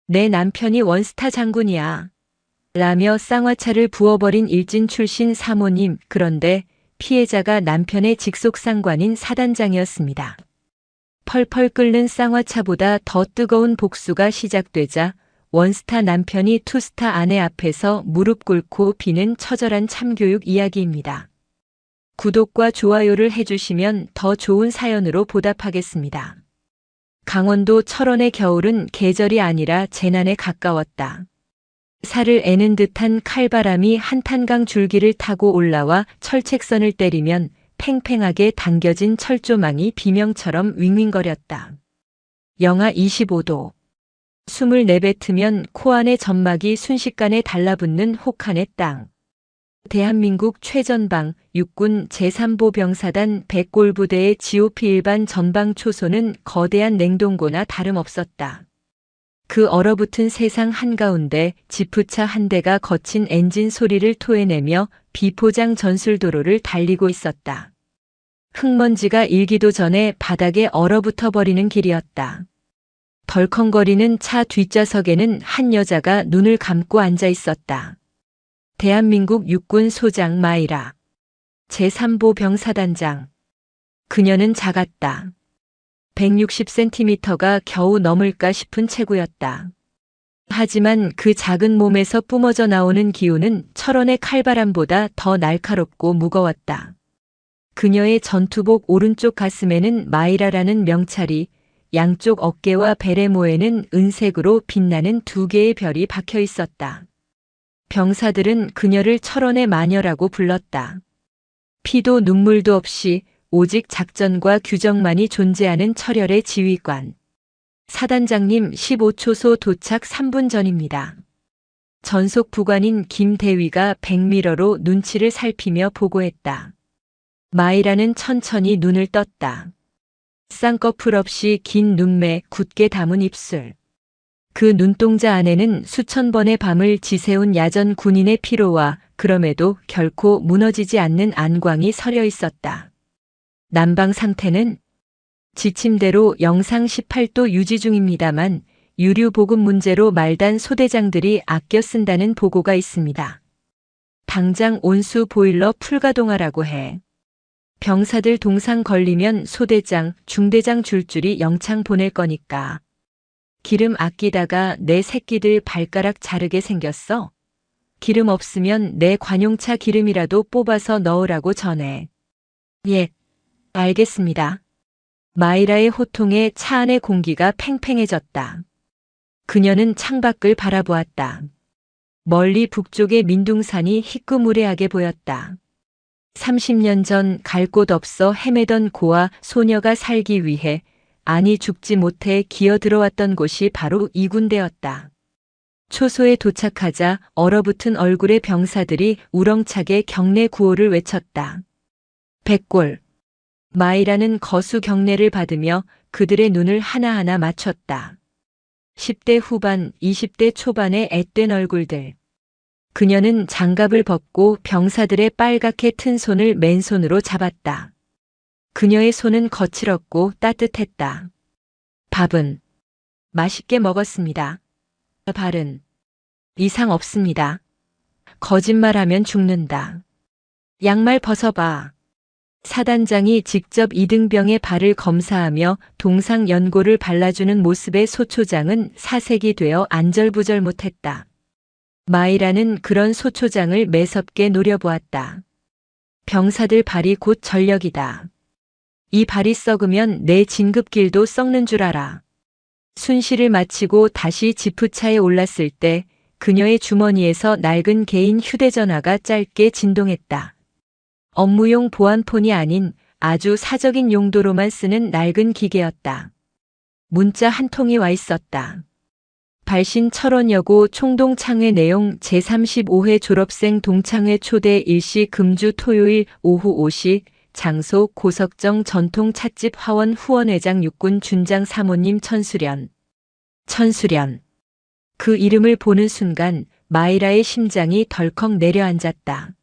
내 남편이 원스타 장군이야. 라며 쌍화차를 부어버린 일진 출신 사모님. 그런데 피해자가 남편의 직속 상관인 사단장이었습니다. 펄펄 끓는 쌍화차보다 더 뜨거운 복수가 시작되자 원스타 남편이 투스타 아내 앞에서 무릎 꿇고 비는 처절한 참교육 이야기입니다. 구독과 좋아요를 해주시면 더 좋은 사연으로 보답하겠습니다. 강원도 철원의 겨울은 계절이 아니라 재난에 가까웠다. 살을 애는 듯한 칼바람이 한탄강 줄기를 타고 올라와 철책선을 때리면 팽팽하게 당겨진 철조망이 비명처럼 윙윙거렸다. 영하 25도. 숨을 내뱉으면 코안의 점막이 순식간에 달라붙는 혹한의 땅. 대한민국 최전방 육군 제3보 병사단 100골부대의 GOP 일반 전방 초소는 거대한 냉동고나 다름없었다. 그 얼어붙은 세상 한가운데 지프차 한 대가 거친 엔진 소리를 토해내며 비포장 전술도로를 달리고 있었다. 흙먼지가 일기도 전에 바닥에 얼어붙어 버리는 길이었다. 덜컹거리는 차 뒷좌석에는 한 여자가 눈을 감고 앉아 있었다. 대한민국 육군 소장 마이라. 제3보 병사단장. 그녀는 작았다. 160cm가 겨우 넘을까 싶은 체구였다. 하지만 그 작은 몸에서 뿜어져 나오는 기운은 철원의 칼바람보다 더 날카롭고 무거웠다. 그녀의 전투복 오른쪽 가슴에는 마이라라는 명찰이, 양쪽 어깨와 베레모에는 은색으로 빛나는 두 개의 별이 박혀 있었다. 병사들은 그녀를 철원의 마녀라고 불렀다. 피도 눈물도 없이 오직 작전과 규정만이 존재하는 철혈의 지휘관. 사단장님 15초소 도착 3분 전입니다. 전속 부관인 김대위가 백미러로 눈치를 살피며 보고했다. 마이라는 천천히 눈을 떴다. 쌍꺼풀 없이 긴 눈매, 굳게 담은 입술. 그 눈동자 안에는 수천 번의 밤을 지새운 야전 군인의 피로와 그럼에도 결코 무너지지 않는 안광이 서려 있었다. 난방 상태는 지침대로 영상 18도 유지 중입니다만 유류 보급 문제로 말단 소대장들이 아껴 쓴다는 보고가 있습니다. 당장 온수 보일러 풀가동하라고 해. 병사들 동상 걸리면 소대장, 중대장 줄줄이 영창 보낼 거니까. 기름 아끼다가 내 새끼들 발가락 자르게 생겼어? 기름 없으면 내 관용차 기름이라도 뽑아서 넣으라고 전해. 예, 알겠습니다. 마이라의 호통에 차 안의 공기가 팽팽해졌다. 그녀는 창밖을 바라보았다. 멀리 북쪽의 민둥산이 희끄무레하게 보였다. 30년 전 갈 곳 없어 헤매던 고아 소녀가 살기 위해 아니 죽지 못해 기어 들어왔던 곳이 바로 이 군데였다. 초소에 도착하자 얼어붙은 얼굴의 병사들이 우렁차게 경례 구호를 외쳤다. 100골. 마이라는 거수 경례를 받으며 그들의 눈을 하나하나 맞췄다. 10대 후반, 20대 초반의 앳된 얼굴들. 그녀는 장갑을 벗고 병사들의 빨갛게 튼 손을 맨손으로 잡았다. 그녀의 손은 거칠었고 따뜻했다. 밥은 맛있게 먹었습니다. 발은 이상 없습니다. 거짓말하면 죽는다. 양말 벗어봐. 사단장이 직접 이등병의 발을 검사하며 동상 연고를 발라주는 모습에 소초장은 사색이 되어 안절부절 못했다. 마이라는 그런 소초장을 매섭게 노려보았다. 병사들 발이 곧 전력이다. 이 발이 썩으면 내 진급길도 썩는 줄 알아. 순시를 마치고 다시 지프차에 올랐을 때 그녀의 주머니에서 낡은 개인 휴대전화가 짧게 진동했다. 업무용 보안폰이 아닌 아주 사적인 용도로만 쓰는 낡은 기계였다. 문자 한 통이 와 있었다. 발신 철원여고 총동창회 내용 제35회 졸업생 동창회 초대 일시 금주 토요일 오후 5시 장소 고석정 전통 찻집 화원 후원회장 육군 준장 사모님 천수련. 천수련. 그 이름을 보는 순간 마이라의 심장이 덜컥 내려앉았다.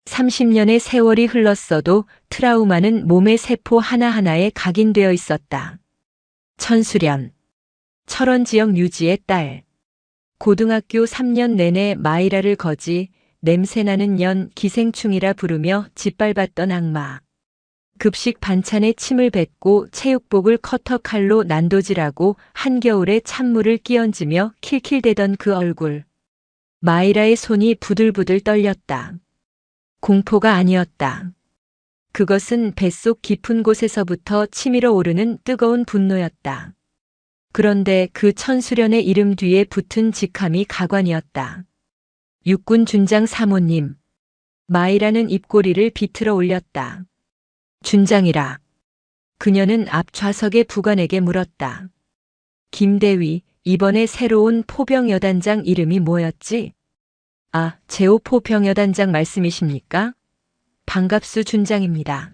30년의 세월이 흘렀어도 트라우마는 몸의 세포 하나하나에 각인되어 있었다. 천수련. 철원 지역 유지의 딸. 고등학교 3년 내내 마이라를 거지 냄새나는 년 기생충이라 부르며 짓밟았던 악마. 급식 반찬에 침을 뱉고 체육복을 커터칼로 난도질하고 한겨울에 찬물을 끼얹으며 킬킬대던 그 얼굴. 마이라의 손이 부들부들 떨렸다. 공포가 아니었다. 그것은 뱃속 깊은 곳에서부터 치밀어 오르는 뜨거운 분노였다. 그런데 그 천수련의 이름 뒤에 붙은 직함이 가관이었다. 육군 준장 사모님. 마이라는 입꼬리를 비틀어 올렸다. 준장이라. 그녀는 앞 좌석의 부관에게 물었다. 김대위, 이번에 새로운 포병여단장 이름이 뭐였지? 아, 제5포병여단장 말씀이십니까? 반갑수 준장입니다.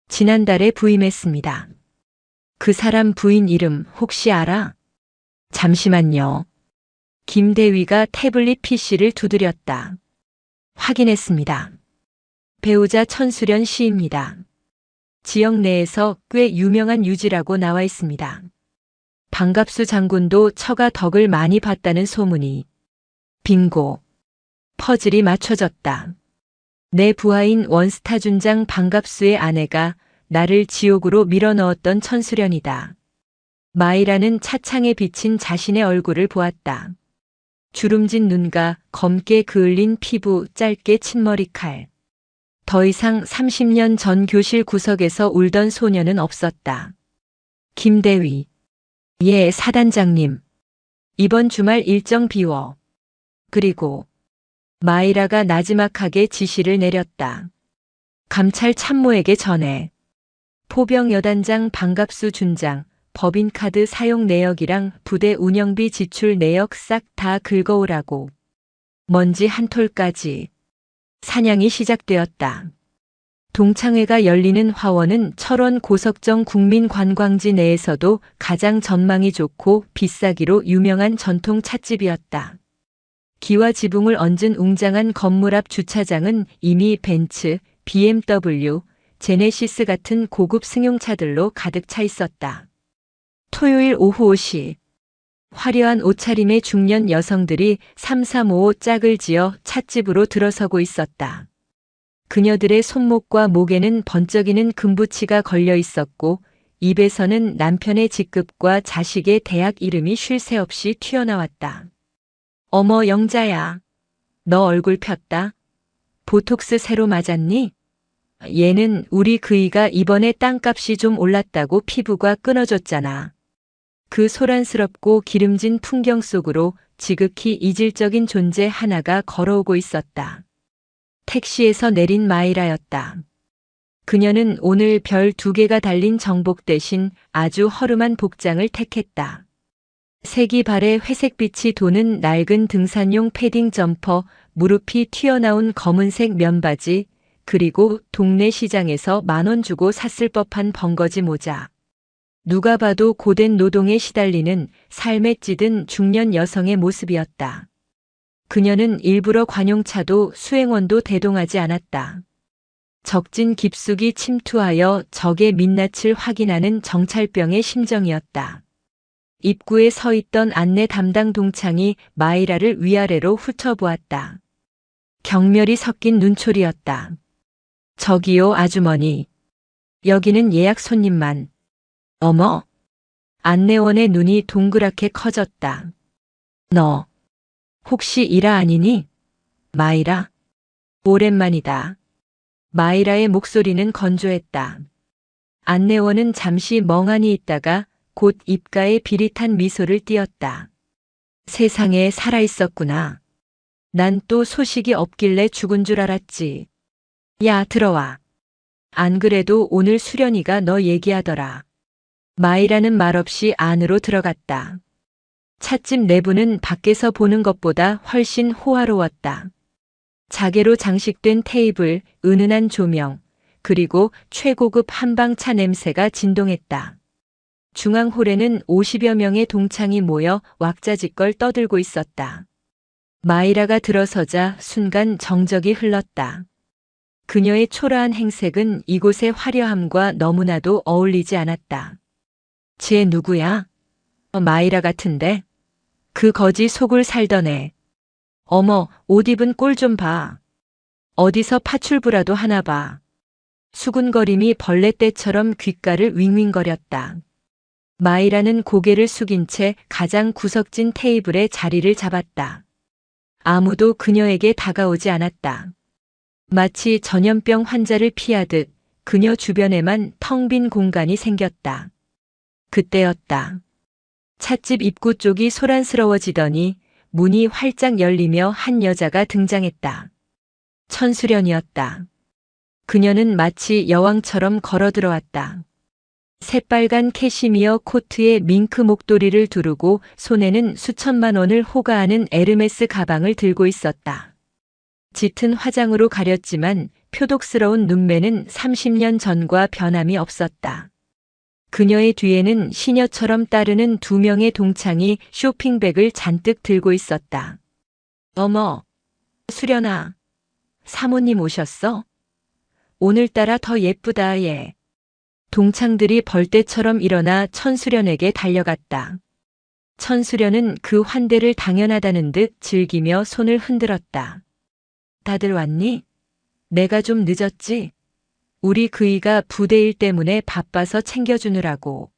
지난달에 부임했습니다. 그 사람 부인 이름 혹시 알아? 잠시만요. 김대위가 태블릿 PC를 두드렸다. 확인했습니다. 배우자 천수련 씨입니다. 지역 내에서 꽤 유명한 유지라고 나와 있습니다. 반갑수 장군도 처가 덕을 많이 봤다는 소문이. 빙고. 퍼즐이 맞춰졌다. 내 부하인 원스타 준장 반갑수의 아내가 나를 지옥으로 밀어넣었던 천수련이다. 마이라는 차창에 비친 자신의 얼굴을 보았다. 주름진 눈과 검게 그을린 피부, 짧게 친 머리칼. 더 이상 30년 전 교실 구석에서 울던 소녀는 없었다. 김대위. 예, 사단장님. 이번 주말 일정 비워. 그리고 마이라가 나지막하게 지시를 내렸다. 감찰 참모에게 전해. 포병여단장 반갑수 준장, 법인카드 사용 내역이랑 부대 운영비 지출 내역 싹 다 긁어오라고. 먼지 한 톨까지. 사냥이 시작되었다. 동창회가 열리는 화원은 철원 고석정 국민관광지 내에서도 가장 전망이 좋고 비싸기로 유명한 전통 찻집이었다. 기와 지붕을 얹은 웅장한 건물 앞 주차장은 이미 벤츠, BMW, 제네시스 같은 고급 승용차들로 가득 차 있었다. 토요일 오후 5시. 화려한 옷차림의 중년 여성들이 335 짝을 지어 찻집으로 들어서고 있었다. 그녀들의 손목과 목에는 번쩍이는 금부치가 걸려 있었고 입에서는 남편의 직급과 자식의 대학 이름이 쉴 새 없이 튀어나왔다. 어머 영자야. 너 얼굴 폈다. 보톡스 새로 맞았니? 얘는 우리 그이가 이번에 땅값이 좀 올랐다고 피부가 끊어졌잖아. 그 소란스럽고 기름진 풍경 속으로 지극히 이질적인 존재 하나가 걸어오고 있었다. 택시에서 내린 마이라였다. 그녀는 오늘 별 2개가 달린 정복 대신 아주 허름한 복장을 택했다. 색이 발에 회색빛이 도는 낡은 등산용 패딩 점퍼, 무릎이 튀어나온 검은색 면바지, 그리고 동네 시장에서 10,000원 주고 샀을 법한 벙거지 모자. 누가 봐도 고된 노동에 시달리는 삶에 찌든 중년 여성의 모습이었다. 그녀는 일부러 관용차도 수행원도 대동하지 않았다. 적진 깊숙이 침투하여 적의 민낯을 확인하는 정찰병의 심정이었다. 입구에 서 있던 안내 담당 동창이 마이라를 위아래로 훑어보았다. 경멸이 섞인 눈초리였다. 저기요 아주머니. 여기는 예약 손님만. 어머. 안내원의 눈이 동그랗게 커졌다. 너 혹시 이라 아니니? 마이라? 오랜만이다. 마이라의 목소리는 건조했다. 안내원은 잠시 멍하니 있다가 곧 입가에 비릿한 미소를 띄었다. 세상에 살아있었구나. 난 또 소식이 없길래 죽은 줄 알았지. 야, 들어와. 안 그래도 오늘 수련이가 너 얘기하더라. 마이라는 말없이 안으로 들어갔다. 찻집 내부는 밖에서 보는 것보다 훨씬 호화로웠다. 자개로 장식된 테이블, 은은한 조명, 그리고 최고급 한방차 냄새가 진동했다. 중앙홀에는 50여 명의 동창이 모여 왁자지껄 떠들고 있었다. 마이라가 들어서자 순간 정적이 흘렀다. 그녀의 초라한 행색은 이곳의 화려함과 너무나도 어울리지 않았다. 쟤 누구야? 마이라 같은데? 그 거지 속을 살더네. 어머, 옷 입은 꼴 좀 봐. 어디서 파출부라도 하나 봐. 수군거림이 벌레떼처럼 귓가를 윙윙거렸다. 마이라는 고개를 숙인 채 가장 구석진 테이블에 자리를 잡았다. 아무도 그녀에게 다가오지 않았다. 마치 전염병 환자를 피하듯 그녀 주변에만 텅 빈 공간이 생겼다. 그때였다. 찻집 입구 쪽이 소란스러워지더니 문이 활짝 열리며 한 여자가 등장했다. 천수련이었다. 그녀는 마치 여왕처럼 걸어 들어왔다. 새빨간 캐시미어 코트에 밍크 목도리를 두르고 손에는 수천만 원을 호가하는 에르메스 가방을 들고 있었다. 짙은 화장으로 가렸지만 표독스러운 눈매는 30년 전과 변함이 없었다. 그녀의 뒤에는 시녀처럼 따르는 2명의 동창이 쇼핑백을 잔뜩 들고 있었다. 어머, 수련아. 사모님 오셨어? 오늘따라 더 예쁘다 얘. 동창들이 벌떼처럼 일어나 천수련에게 달려갔다. 천수련은 그 환대를 당연하다는 듯 즐기며 손을 흔들었다. 다들 왔니? 내가 좀 늦었지? 우리 그이가 부대 일 때문에 바빠서 챙겨주느라고.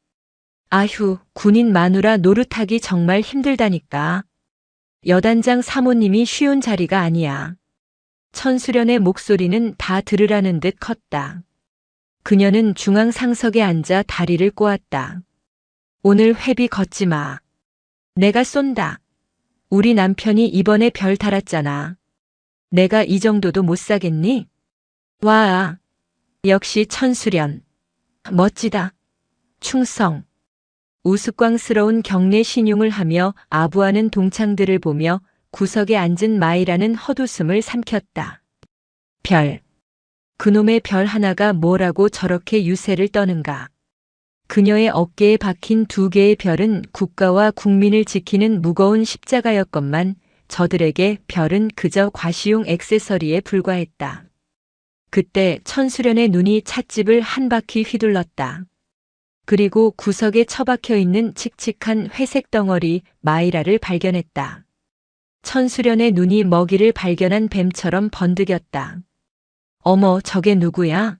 아휴, 군인 마누라 노릇하기 정말 힘들다니까. 여단장 사모님이 쉬운 자리가 아니야. 천수련의 목소리는 다 들으라는 듯 컸다. 그녀는 중앙 상석에 앉아 다리를 꼬았다. 오늘 회비 걷지 마. 내가 쏜다. 우리 남편이 이번에 별 달았잖아. 내가 이 정도도 못 사겠니? 와, 역시 천수련. 멋지다. 충성. 우스꽝스러운 경례 신용을 하며 아부하는 동창들을 보며 구석에 앉은 마이라는 헛웃음을 삼켰다. 별. 그놈의 별 하나가 뭐라고 저렇게 유세를 떠는가. 그녀의 어깨에 박힌 2개의 별은 국가와 국민을 지키는 무거운 십자가였건만 저들에게 별은 그저 과시용 액세서리에 불과했다. 그때 천수련의 눈이 찻집을 한 바퀴 휘둘렀다. 그리고 구석에 처박혀 있는 칙칙한 회색 덩어리 마이라를 발견했다. 천수련의 눈이 먹이를 발견한 뱀처럼 번득였다. 어머, 저게 누구야?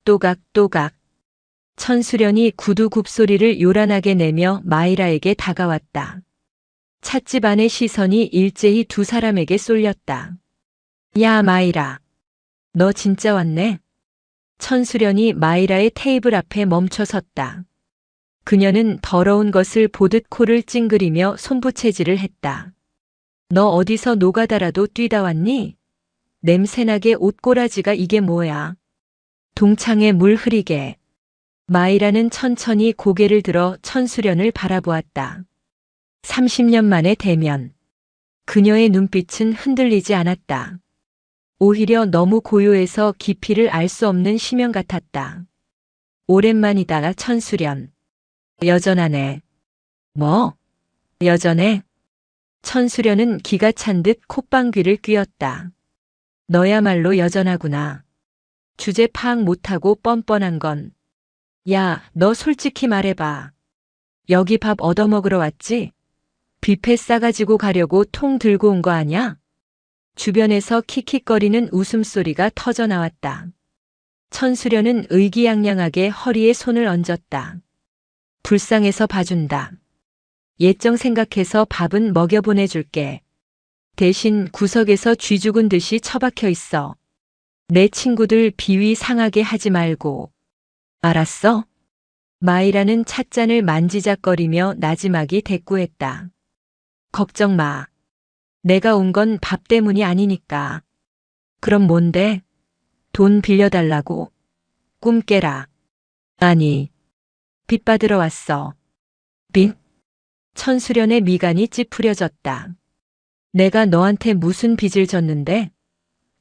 또각또각. 천수련이 구두 굽소리를 요란하게 내며 마이라에게 다가왔다. 찻집 안의 시선이 일제히 2 사람에게 쏠렸다. 야, 마이라. 너 진짜 왔네? 천수련이 마이라의 테이블 앞에 멈춰 섰다. 그녀는 더러운 것을 보듯 코를 찡그리며 손부채질을 했다. 너 어디서 노가다라도 뛰다 왔니? 냄새나게 옷꼬라지가 이게 뭐야? 동창에 물 흐리게. 마이라는 천천히 고개를 들어 천수련을 바라보았다. 30년 만의 대면. 그녀의 눈빛은 흔들리지 않았다. 오히려 너무 고요해서 깊이를 알 수 없는 심연 같았다. 오랜만이다, 천수련. 여전하네. 뭐? 여전해? 천수련은 기가 찬 듯 콧방귀를 뀌었다. 너야말로 여전하구나. 주제 파악 못하고 뻔뻔한 건. 야, 너 솔직히 말해봐. 여기 밥 얻어먹으러 왔지? 뷔페 싸가지고 가려고 통 들고 온 거 아냐? 주변에서 킥킥거리는 웃음소리가 터져 나왔다. 천수련은 의기양양하게 허리에 손을 얹었다. 불쌍해서 봐준다. 예정 생각해서 밥은 먹여보내줄게. 대신 구석에서 쥐 죽은 듯이 처박혀 있어. 내 친구들 비위 상하게 하지 말고. 알았어? 마이라는 찻잔을 만지작거리며 나지막이 대꾸했다. 걱정 마. 내가 온 건 밥 때문이 아니니까. 그럼 뭔데? 돈 빌려달라고? 꿈 깨라. 아니. 빚 받으러 왔어. 빚? 천수련의 미간이 찌푸려졌다. 내가 너한테 무슨 빚을 졌는데?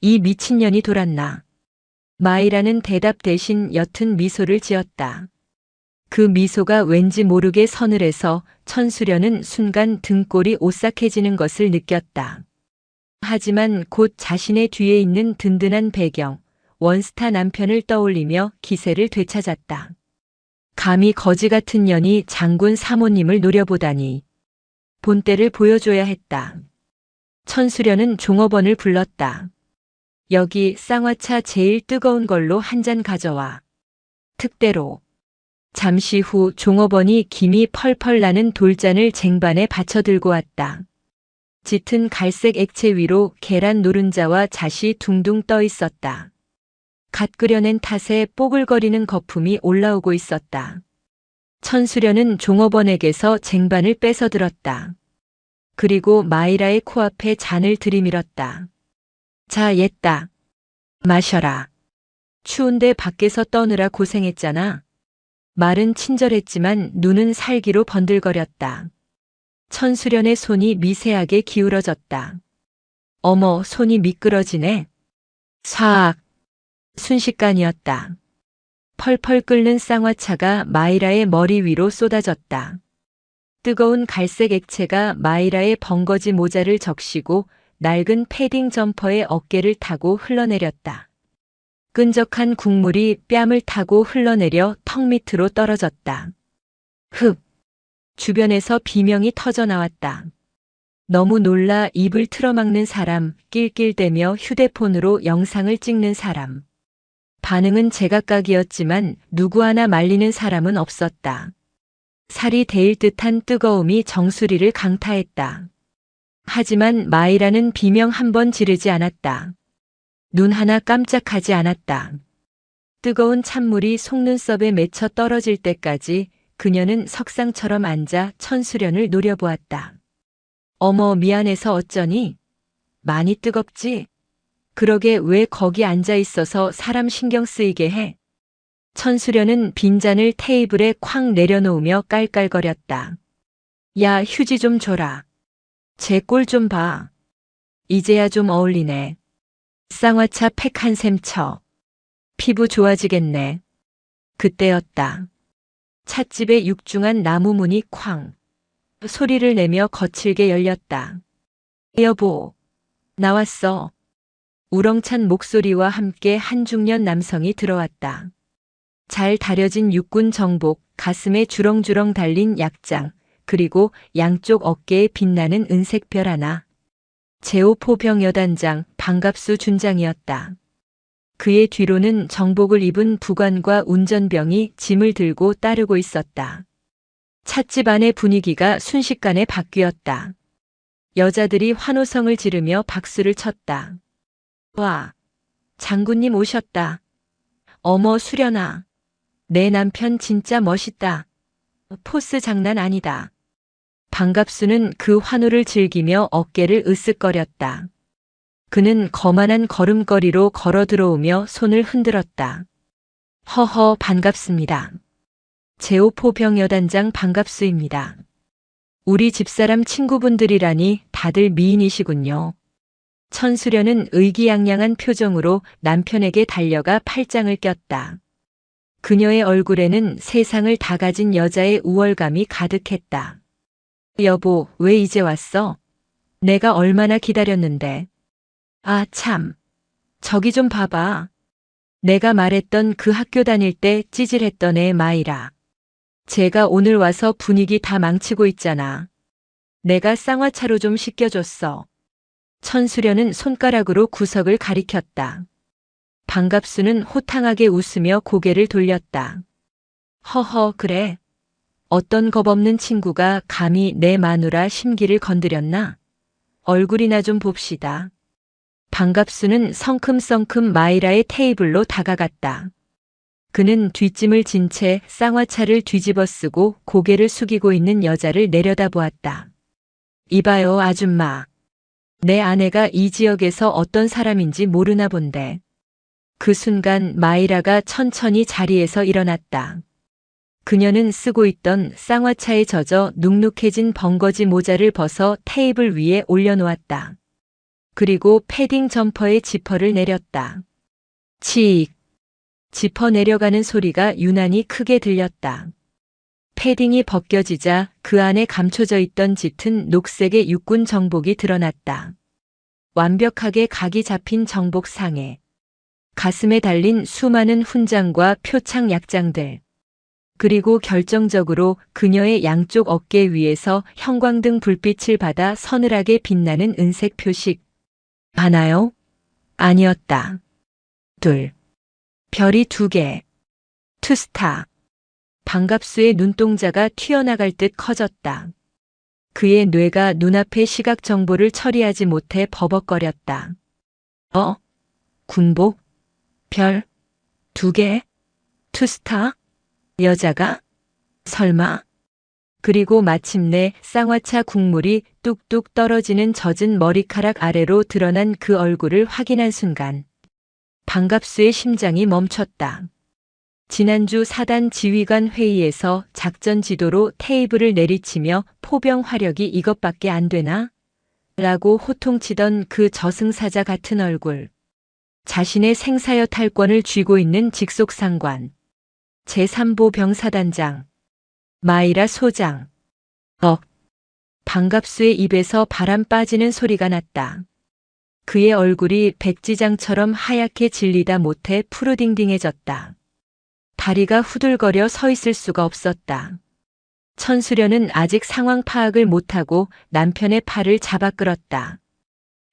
이 미친년이 돌았나. 마이라는 대답 대신 옅은 미소를 지었다. 그 미소가 왠지 모르게 서늘해서 천수련은 순간 등골이 오싹해지는 것을 느꼈다. 하지만 곧 자신의 뒤에 있는 든든한 배경, 원스타 남편을 떠올리며 기세를 되찾았다. 감히 거지 같은 년이 장군 사모님을 노려보다니. 본때를 보여줘야 했다. 천수련은 종업원을 불렀다. 여기 쌍화차 제일 뜨거운 걸로 한 잔 가져와. 특대로. 잠시 후 종업원이 김이 펄펄 나는 돌잔을 쟁반에 받쳐 들고 왔다. 짙은 갈색 액체 위로 계란 노른자와 잣이 둥둥 떠 있었다. 갓 끓여낸 탓에 뽀글거리는 거품이 올라오고 있었다. 천수련은 종업원에게서 쟁반을 뺏어 들었다. 그리고 마이라의 코앞에 잔을 들이밀었다. 자, 옛다. 마셔라. 추운데 밖에서 떠느라 고생했잖아. 말은 친절했지만 눈은 살기로 번들거렸다. 천수련의 손이 미세하게 기울어졌다. 어머, 손이 미끄러지네. 싹. 순식간이었다. 펄펄 끓는 쌍화차가 마이라의 머리 위로 쏟아졌다. 뜨거운 갈색 액체가 마이라의 벙거지 모자를 적시고 낡은 패딩 점퍼의 어깨를 타고 흘러내렸다. 끈적한 국물이 뺨을 타고 흘러내려 턱 밑으로 떨어졌다. 흡! 주변에서 비명이 터져 나왔다. 너무 놀라 입을 틀어막는 사람, 낄낄대며 휴대폰으로 영상을 찍는 사람. 반응은 제각각이었지만 누구 하나 말리는 사람은 없었다. 살이 데일 듯한 뜨거움이 정수리를 강타했다. 하지만 마이라는 비명 한 번 지르지 않았다. 눈 하나 깜짝하지 않았다. 뜨거운 찬물이 속눈썹에 맺혀 떨어질 때까지 그녀는 석상처럼 앉아 천수련을 노려보았다. 어머, 미안해서 어쩌니? 많이 뜨겁지? 그러게 왜 거기 앉아 있어서 사람 신경 쓰이게 해? 천수련은 빈잔을 테이블에 쾅 내려놓으며 깔깔거렸다. 야, 휴지 좀 줘라. 제 꼴 좀 봐. 이제야 좀 어울리네. 쌍화차 팩 한 샘 쳐. 피부 좋아지겠네. 그때였다. 찻집의 육중한 나무 문이 쾅. 소리를 내며 거칠게 열렸다. 여보, 나왔어. 우렁찬 목소리와 함께 한 중년 남성이 들어왔다. 잘 다려진 육군 정복, 가슴에 주렁주렁 달린 약장, 그리고 양쪽 어깨에 빛나는 은색 별 하나. 제5포병 여단장 반갑수 준장이었다. 그의 뒤로는 정복을 입은 부관과 운전병이 짐을 들고 따르고 있었다. 찻집 안의 분위기가 순식간에 바뀌었다. 여자들이 환호성을 지르며 박수를 쳤다. 와, 장군님 오셨다. 어머, 수련아. 내 남편 진짜 멋있다. 포스 장난 아니다. 반갑수는 그 환호를 즐기며 어깨를 으쓱거렸다. 그는 거만한 걸음걸이로 걸어 들어오며 손을 흔들었다. 허허, 반갑습니다. 제5포병 여단장 반갑수입니다. 우리 집사람 친구분들이라니 다들 미인이시군요. 천수련은 의기양양한 표정으로 남편에게 달려가 팔짱을 꼈다. 그녀의 얼굴에는 세상을 다 가진 여자의 우월감이 가득했다. 여보, 왜 이제 왔어? 내가 얼마나 기다렸는데. 아, 참. 저기 좀 봐봐. 내가 말했던 그 학교 다닐 때 찌질했던 애 마이라. 제가 오늘 와서 분위기 다 망치고 있잖아. 내가 쌍화차로 좀 씻겨줬어. 천수련은 손가락으로 구석을 가리켰다. 반갑수는 호탕하게 웃으며 고개를 돌렸다. 허허, 그래. 어떤 겁없는 친구가 감히 내 마누라 심기를 건드렸나? 얼굴이나 좀 봅시다. 반갑수는 성큼성큼 마이라의 테이블로 다가갔다. 그는 뒷짐을 진 채 쌍화차를 뒤집어 쓰고 고개를 숙이고 있는 여자를 내려다보았다. 이봐요, 아줌마. 내 아내가 이 지역에서 어떤 사람인지 모르나 본데. 그 순간 마이라가 천천히 자리에서 일어났다. 그녀는 쓰고 있던 쌍화차에 젖어 눅눅해진 벙거지 모자를 벗어 테이블 위에 올려놓았다. 그리고 패딩 점퍼의 지퍼를 내렸다. 칙! 지퍼 내려가는 소리가 유난히 크게 들렸다. 패딩이 벗겨지자 그 안에 감춰져 있던 짙은 녹색의 육군 정복이 드러났다. 완벽하게 각이 잡힌 정복 상에 가슴에 달린 수많은 훈장과 표창 약장들. 그리고 결정적으로 그녀의 양쪽 어깨 위에서 형광등 불빛을 받아 서늘하게 빛나는 은색 표식. 하나요? 아니었다. 둘. 별이 2개. 투스타. 반갑수의 눈동자가 튀어나갈 듯 커졌다. 그의 뇌가 눈앞의 시각 정보를 처리하지 못해 버벅거렸다. 군복? 별? 2개? 투스타? 여자가? 설마? 그리고 마침내 쌍화차 국물이 뚝뚝 떨어지는 젖은 머리카락 아래로 드러난 그 얼굴을 확인한 순간 반갑수의 심장이 멈췄다. 지난주 사단 지휘관 회의에서 작전 지도로 테이블을 내리치며 포병 화력이 이것밖에 안 되나? 라고 호통치던 그 저승사자 같은 얼굴. 자신의 생사여 탈권을 쥐고 있는 직속상관. 제3보 병사단장. 마이라 소장. 반갑수의 입에서 바람 빠지는 소리가 났다. 그의 얼굴이 백지장처럼 하얗게 질리다 못해 푸르딩딩해졌다. 다리가 후들거려 서 있을 수가 없었다. 천수련은 아직 상황 파악을 못하고 남편의 팔을 잡아 끌었다.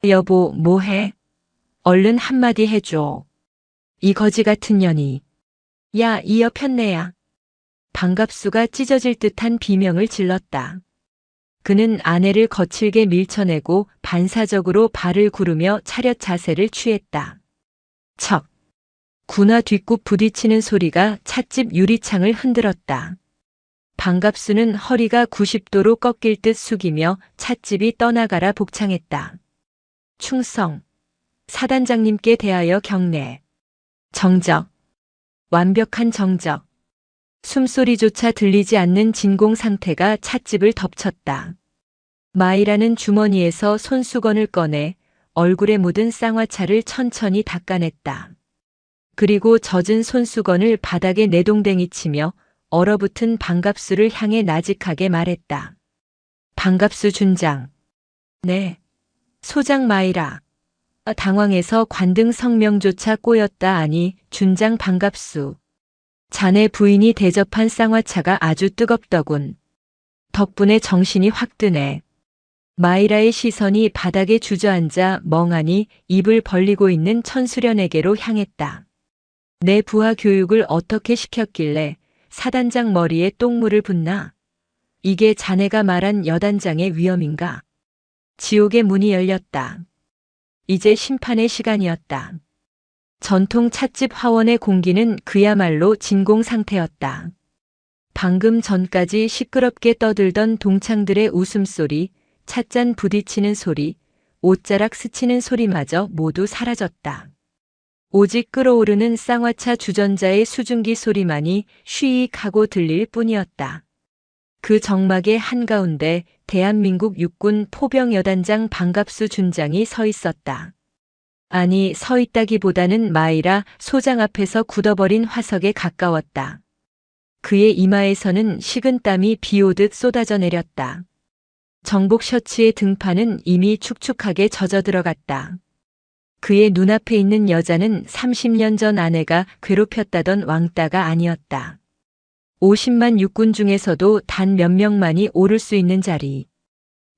여보, 뭐해? 얼른 한마디 해줘. 이 거지 같은 년이. 야, 이 여편네야. 반갑수가 찢어질 듯한 비명을 질렀다. 그는 아내를 거칠게 밀쳐내고 반사적으로 발을 구르며 차렷 자세를 취했다. 척. 군화 뒷굽 부딪히는 소리가 찻집 유리창을 흔들었다. 반갑수는 허리가 90도로 꺾일 듯 숙이며 찻집이 떠나가라 복창했다. 충성. 사단장님께 대하여 경례. 정적. 완벽한 정적. 숨소리조차 들리지 않는 진공 상태가 찻집을 덮쳤다. 마이라는 주머니에서 손수건을 꺼내 얼굴에 묻은 쌍화차를 천천히 닦아냈다. 그리고 젖은 손수건을 바닥에 내동댕이 치며 얼어붙은 반갑수를 향해 나직하게 말했다. 반갑수 준장. 네. 소장 마이라. 당황해서 관등 성명조차 꼬였다 하니 준장 반갑수. 자네 부인이 대접한 쌍화차가 아주 뜨겁더군. 덕분에 정신이 확 드네. 마이라의 시선이 바닥에 주저앉아 멍하니 입을 벌리고 있는 천수련에게로 향했다. 내 부하 교육을 어떻게 시켰길래 사단장 머리에 똥물을 붓나? 이게 자네가 말한 여단장의 위험인가? 지옥의 문이 열렸다. 이제 심판의 시간이었다. 전통 찻집 화원의 공기는 그야말로 진공 상태였다. 방금 전까지 시끄럽게 떠들던 동창들의 웃음소리, 찻잔 부딪히는 소리, 옷자락 스치는 소리마저 모두 사라졌다. 오직 끓어오르는 쌍화차 주전자의 수증기 소리만이 쉬익 하고 들릴 뿐이었다. 그 정막의 한가운데 대한민국 육군 포병여단장 반갑수 준장이 서 있었다. 아니, 서 있다기보다는 마이라 소장 앞에서 굳어버린 화석에 가까웠다. 그의 이마에서는 식은땀이 비오듯 쏟아져 내렸다. 정복 셔츠의 등판은 이미 축축하게 젖어 들어갔다. 그의 눈앞에 있는 여자는 30년 전 아내가 괴롭혔다던 왕따가 아니었다. 50만 육군 중에서도 단 몇 명만이 오를 수 있는 자리.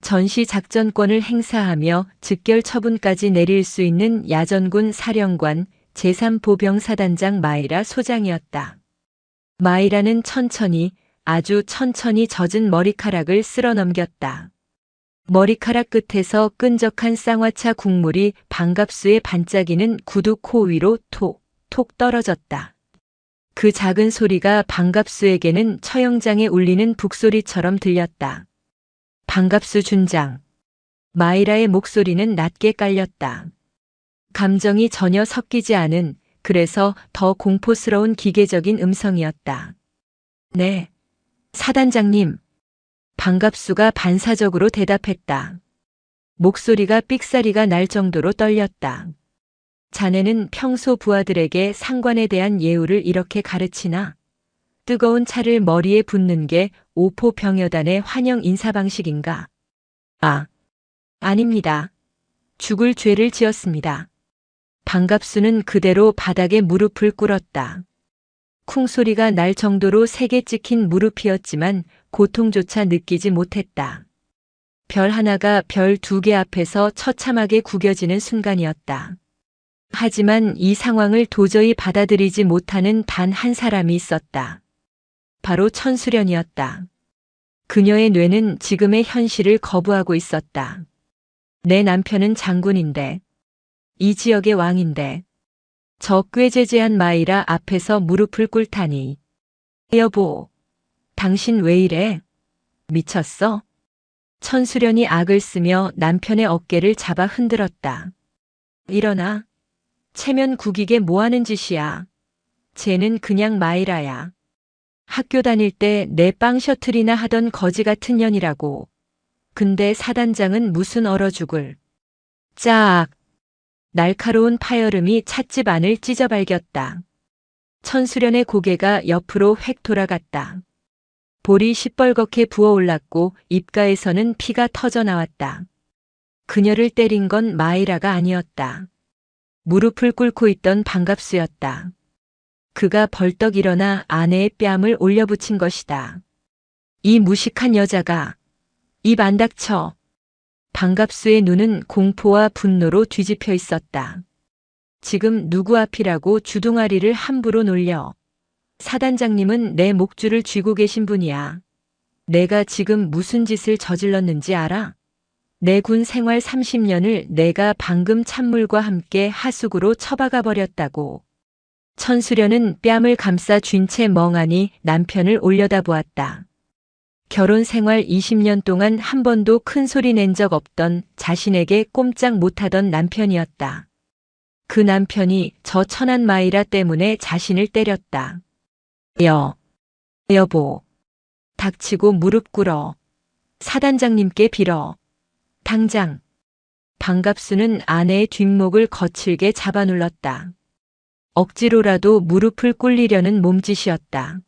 전시 작전권을 행사하며 즉결 처분까지 내릴 수 있는 야전군 사령관 제3보병사단장 마이라 소장이었다. 마이라는 천천히, 아주 천천히 젖은 머리카락을 쓸어 넘겼다. 머리카락 끝에서 끈적한 쌍화차 국물이 반갑수의 반짝이는 구두 코 위로 톡, 톡 떨어졌다. 그 작은 소리가 반갑수에게는 처형장에 울리는 북소리처럼 들렸다. 반갑수 준장. 마이라의 목소리는 낮게 깔렸다. 감정이 전혀 섞이지 않은, 그래서 더 공포스러운 기계적인 음성이었다. 네. 사단장님. 반갑수가 반사적으로 대답했다. 목소리가 삑사리가 날 정도로 떨렸다. 자네는 평소 부하들에게 상관에 대한 예우를 이렇게 가르치나? 뜨거운 차를 머리에 붓는 게 오포 병여단의 환영 인사 방식인가? 아닙니다. 죽을 죄를 지었습니다. 반갑수는 그대로 바닥에 무릎을 꿇었다. 쿵소리가 날 정도로 세게 찍힌 무릎이었지만 고통조차 느끼지 못했다. 별 하나가 별 2개 앞에서 처참하게 구겨지는 순간이었다. 하지만 이 상황을 도저히 받아들이지 못하는 단 한 사람이 있었다. 바로 천수련이었다. 그녀의 뇌는 지금의 현실을 거부하고 있었다. 내 남편은 장군인데, 이 지역의 왕인데, 저 꾀죄죄한 마이라 앞에서 무릎을 꿇다니. 여보, 당신 왜 이래? 미쳤어? 천수련이 악을 쓰며 남편의 어깨를 잡아 흔들었다. 일어나. 체면 구기게 뭐하는 짓이야. 쟤는 그냥 마이라야. 학교 다닐 때 내 빵 셔틀이나 하던 거지 같은 년이라고. 근데 사단장은 무슨 얼어 죽을. 짝. 날카로운 파열음이 찻집 안을 찢어발겼다. 천수련의 고개가 옆으로 획 돌아갔다. 볼이 시뻘겋게 부어올랐고 입가에서는 피가 터져 나왔다. 그녀를 때린 건 마이라가 아니었다. 무릎을 꿇고 있던 반갑수였다. 그가 벌떡 일어나 아내의 뺨을 올려붙인 것이다. 이 무식한 여자가. 입 안 닥쳐. 반갑수의 눈은 공포와 분노로 뒤집혀 있었다. 지금 누구 앞이라고 주둥아리를 함부로 놀려. 사단장님은 내 목줄을 쥐고 계신 분이야. 내가 지금 무슨 짓을 저질렀는지 알아? 내 군 생활 30년을 내가 방금 찬물과 함께 하수구로 처박아 버렸다고. 천수련은 뺨을 감싸 쥔 채 멍하니 남편을 올려다보았다. 결혼 생활 20년 동안 한 번도 큰 소리 낸 적 없던 자신에게 꼼짝 못하던 남편이었다. 그 남편이 저 천한 마이라 때문에 자신을 때렸다. 여보. 닥치고 무릎 꿇어. 사단장님께 빌어. 당장. 반갑수는 아내의 뒷목을 거칠게 잡아 눌렀다. 억지로라도 무릎을 꿇리려는 몸짓이었다.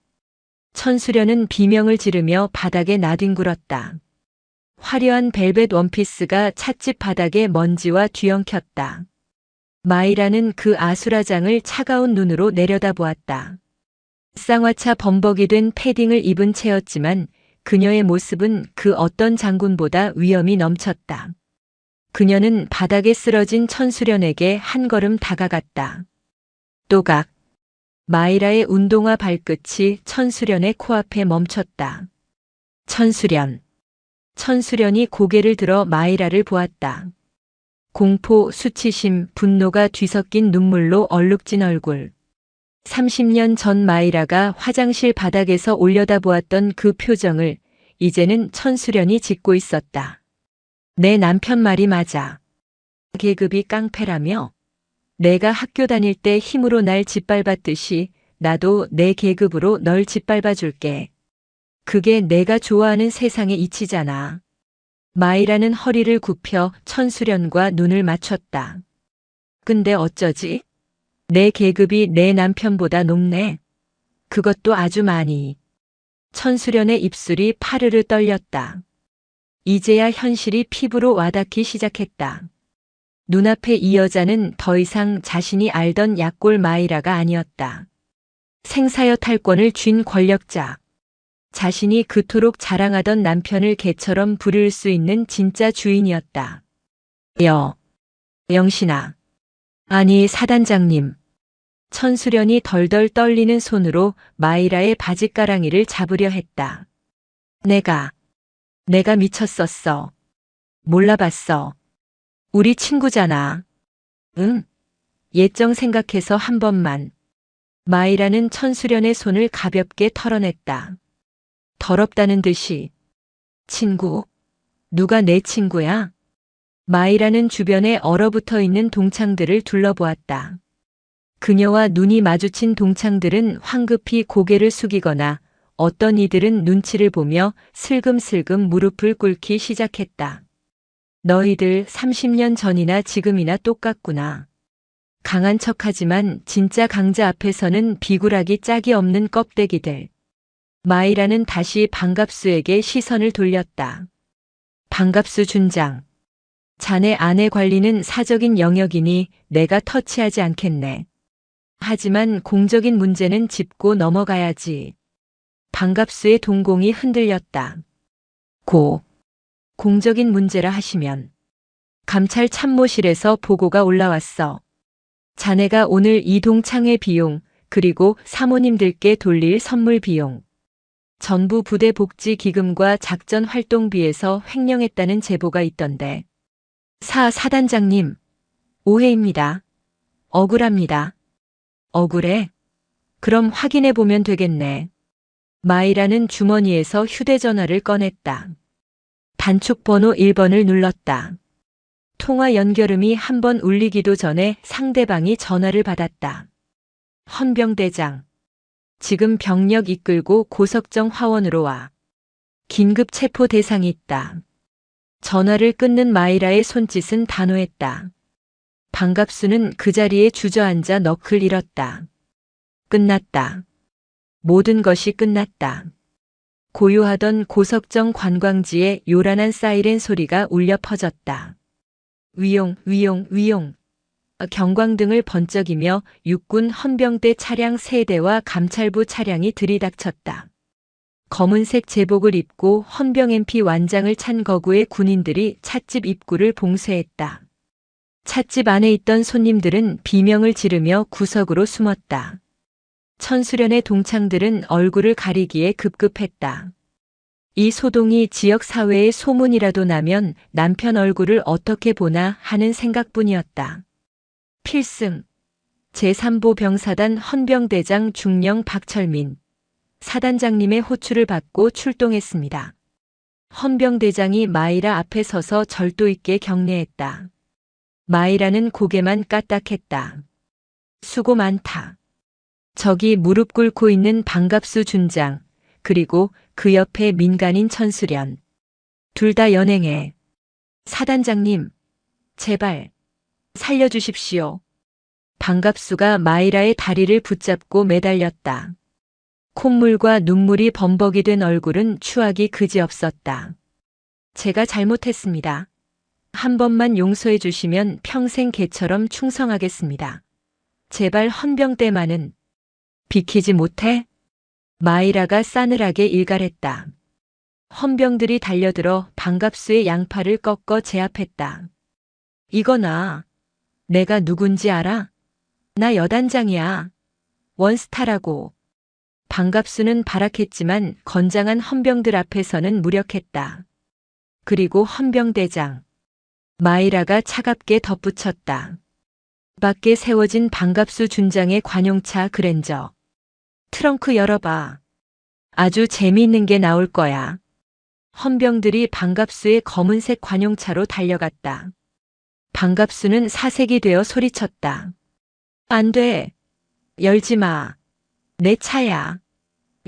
천수련은 비명을 지르며 바닥에 나뒹굴었다. 화려한 벨벳 원피스가 찻집 바닥에 먼지와 뒤엉켰다. 마이라는 그 아수라장을 차가운 눈으로 내려다보았다. 쌍화차 범벅이 된 패딩을 입은 채였지만 그녀의 모습은 그 어떤 장군보다 위엄이 넘쳤다. 그녀는 바닥에 쓰러진 천수련에게 한 걸음 다가갔다. 또각. 마이라의 운동화 발끝이 천수련의 코앞에 멈췄다. 천수련이 고개를 들어 마이라를 보았다. 공포, 수치심, 분노가 뒤섞인 눈물로 얼룩진 얼굴. 30년 전 마이라가 화장실 바닥에서 올려다보았던 그 표정을 이제는 천수련이 짓고 있었다. 내 남편 말이 맞아. 계급이 깡패라며? 내가 학교 다닐 때 힘으로 날 짓밟았듯이 나도 내 계급으로 널 짓밟아 줄게. 그게 내가 좋아하는 세상의 이치잖아. 마이라는 허리를 굽혀 천수련과 눈을 맞췄다. 근데 어쩌지? 내 계급이 내 남편보다 높네. 그것도 아주 많이. 천수련의 입술이 파르르 떨렸다. 이제야 현실이 피부로 와닿기 시작했다. 눈앞에 이 여자는 더 이상 자신이 알던 약골 마이라가 아니었다. 생사여 탈권을 쥔 권력자. 자신이 그토록 자랑하던 남편을 개처럼 부릴 수 있는 진짜 주인이었다. 영신아. 아니 사단장님. 천수련이 덜덜 떨리는 손으로 마이라의 바짓가랑이를 잡으려 했다. 내가 미쳤었어. 몰라봤어. 우리 친구잖아. 응? 예정 생각해서 한 번만. 마이라는 천수련의 손을 가볍게 털어냈다. 더럽다는 듯이. 친구? 누가 내 친구야? 마이라는 주변에 얼어붙어 있는 동창들을 둘러보았다. 그녀와 눈이 마주친 동창들은 황급히 고개를 숙이거나 어떤 이들은 눈치를 보며 슬금슬금 무릎을 꿇기 시작했다. 너희들 30년 전이나 지금이나 똑같구나. 강한 척하지만 진짜 강자 앞에서는 비굴하기 짝이 없는 껍데기들. 마이라는 다시 반갑수에게 시선을 돌렸다. 반갑수 준장. 자네 아내 관리는 사적인 영역이니 내가 터치하지 않겠네. 하지만 공적인 문제는 짚고 넘어가야지. 반갑수의 동공이 흔들렸다. 공적인 문제라 하시면. 감찰 참모실에서 보고가 올라왔어. 자네가 오늘 이동창회 비용, 그리고 사모님들께 돌릴 선물 비용, 전부 부대 복지 기금과 작전 활동비에서 횡령했다는 제보가 있던데. 사단장님, 오해입니다. 억울합니다. 억울해? 그럼 확인해 보면 되겠네. 마이라는 주머니에서 휴대전화를 꺼냈다. 단축번호 1번을 눌렀다. 통화 연결음이 한 번 울리기도 전에 상대방이 전화를 받았다. 헌병대장, 지금 병력 이끌고 고석정 화원으로 와. 긴급 체포 대상이 있다. 전화를 끊는 마이라의 손짓은 단호했다. 반갑수는 그 자리에 주저앉아 너클 잃었다. 끝났다. 모든 것이 끝났다. 고요하던 고석정 관광지에 요란한 사이렌 소리가 울려 퍼졌다. 위용. 경광등을 번쩍이며 육군 헌병대 차량 3대와 감찰부 차량이 들이닥쳤다. 검은색 제복을 입고 헌병 MP 완장을 찬 거구의 군인들이 찻집 입구를 봉쇄했다. 찻집 안에 있던 손님들은 비명을 지르며 구석으로 숨었다. 천수련의 동창들은 얼굴을 가리기에 급급했다. 이 소동이 지역 사회에 소문이라도 나면 남편 얼굴을 어떻게 보나 하는 생각뿐이었다. 필승 제3보 병사단 헌병대장 중령 박철민 사단장님의 호출을 받고 출동했습니다. 헌병대장이 마이라 앞에 서서 절도 있게 경례했다. 마이라는 고개만 까딱했다. 수고 많다. 저기 무릎 꿇고 있는 반갑수 준장, 그리고 그 옆에 민간인 천수련. 둘 다 연행해. 사단장님, 제발 살려주십시오. 반갑수가 마이라의 다리를 붙잡고 매달렸다. 콧물과 눈물이 범벅이 된 얼굴은 추악이 그지없었다. 제가 잘못했습니다. 한 번만 용서해 주시면 평생 개처럼 충성하겠습니다. 제발 헌병 때만은 비키지 못해? 마이라가 싸늘하게 일갈했다. 헌병들이 달려들어 반갑수의 양팔을 꺾어 제압했다. 이거나 내가 누군지 알아? 나 여단장이야. 원스타라고. 반갑수는 발악했지만 건장한 헌병들 앞에서는 무력했다. 그리고 헌병대장. 마이라가 차갑게 덧붙였다. 밖에 세워진 반갑수 준장의 관용차 그랜저. 트렁크 열어봐. 아주 재미있는 게 나올 거야. 헌병들이 반갑수의 검은색 관용차로 달려갔다. 반갑수는 사색이 되어 소리쳤다. 안 돼. 열지 마. 내 차야.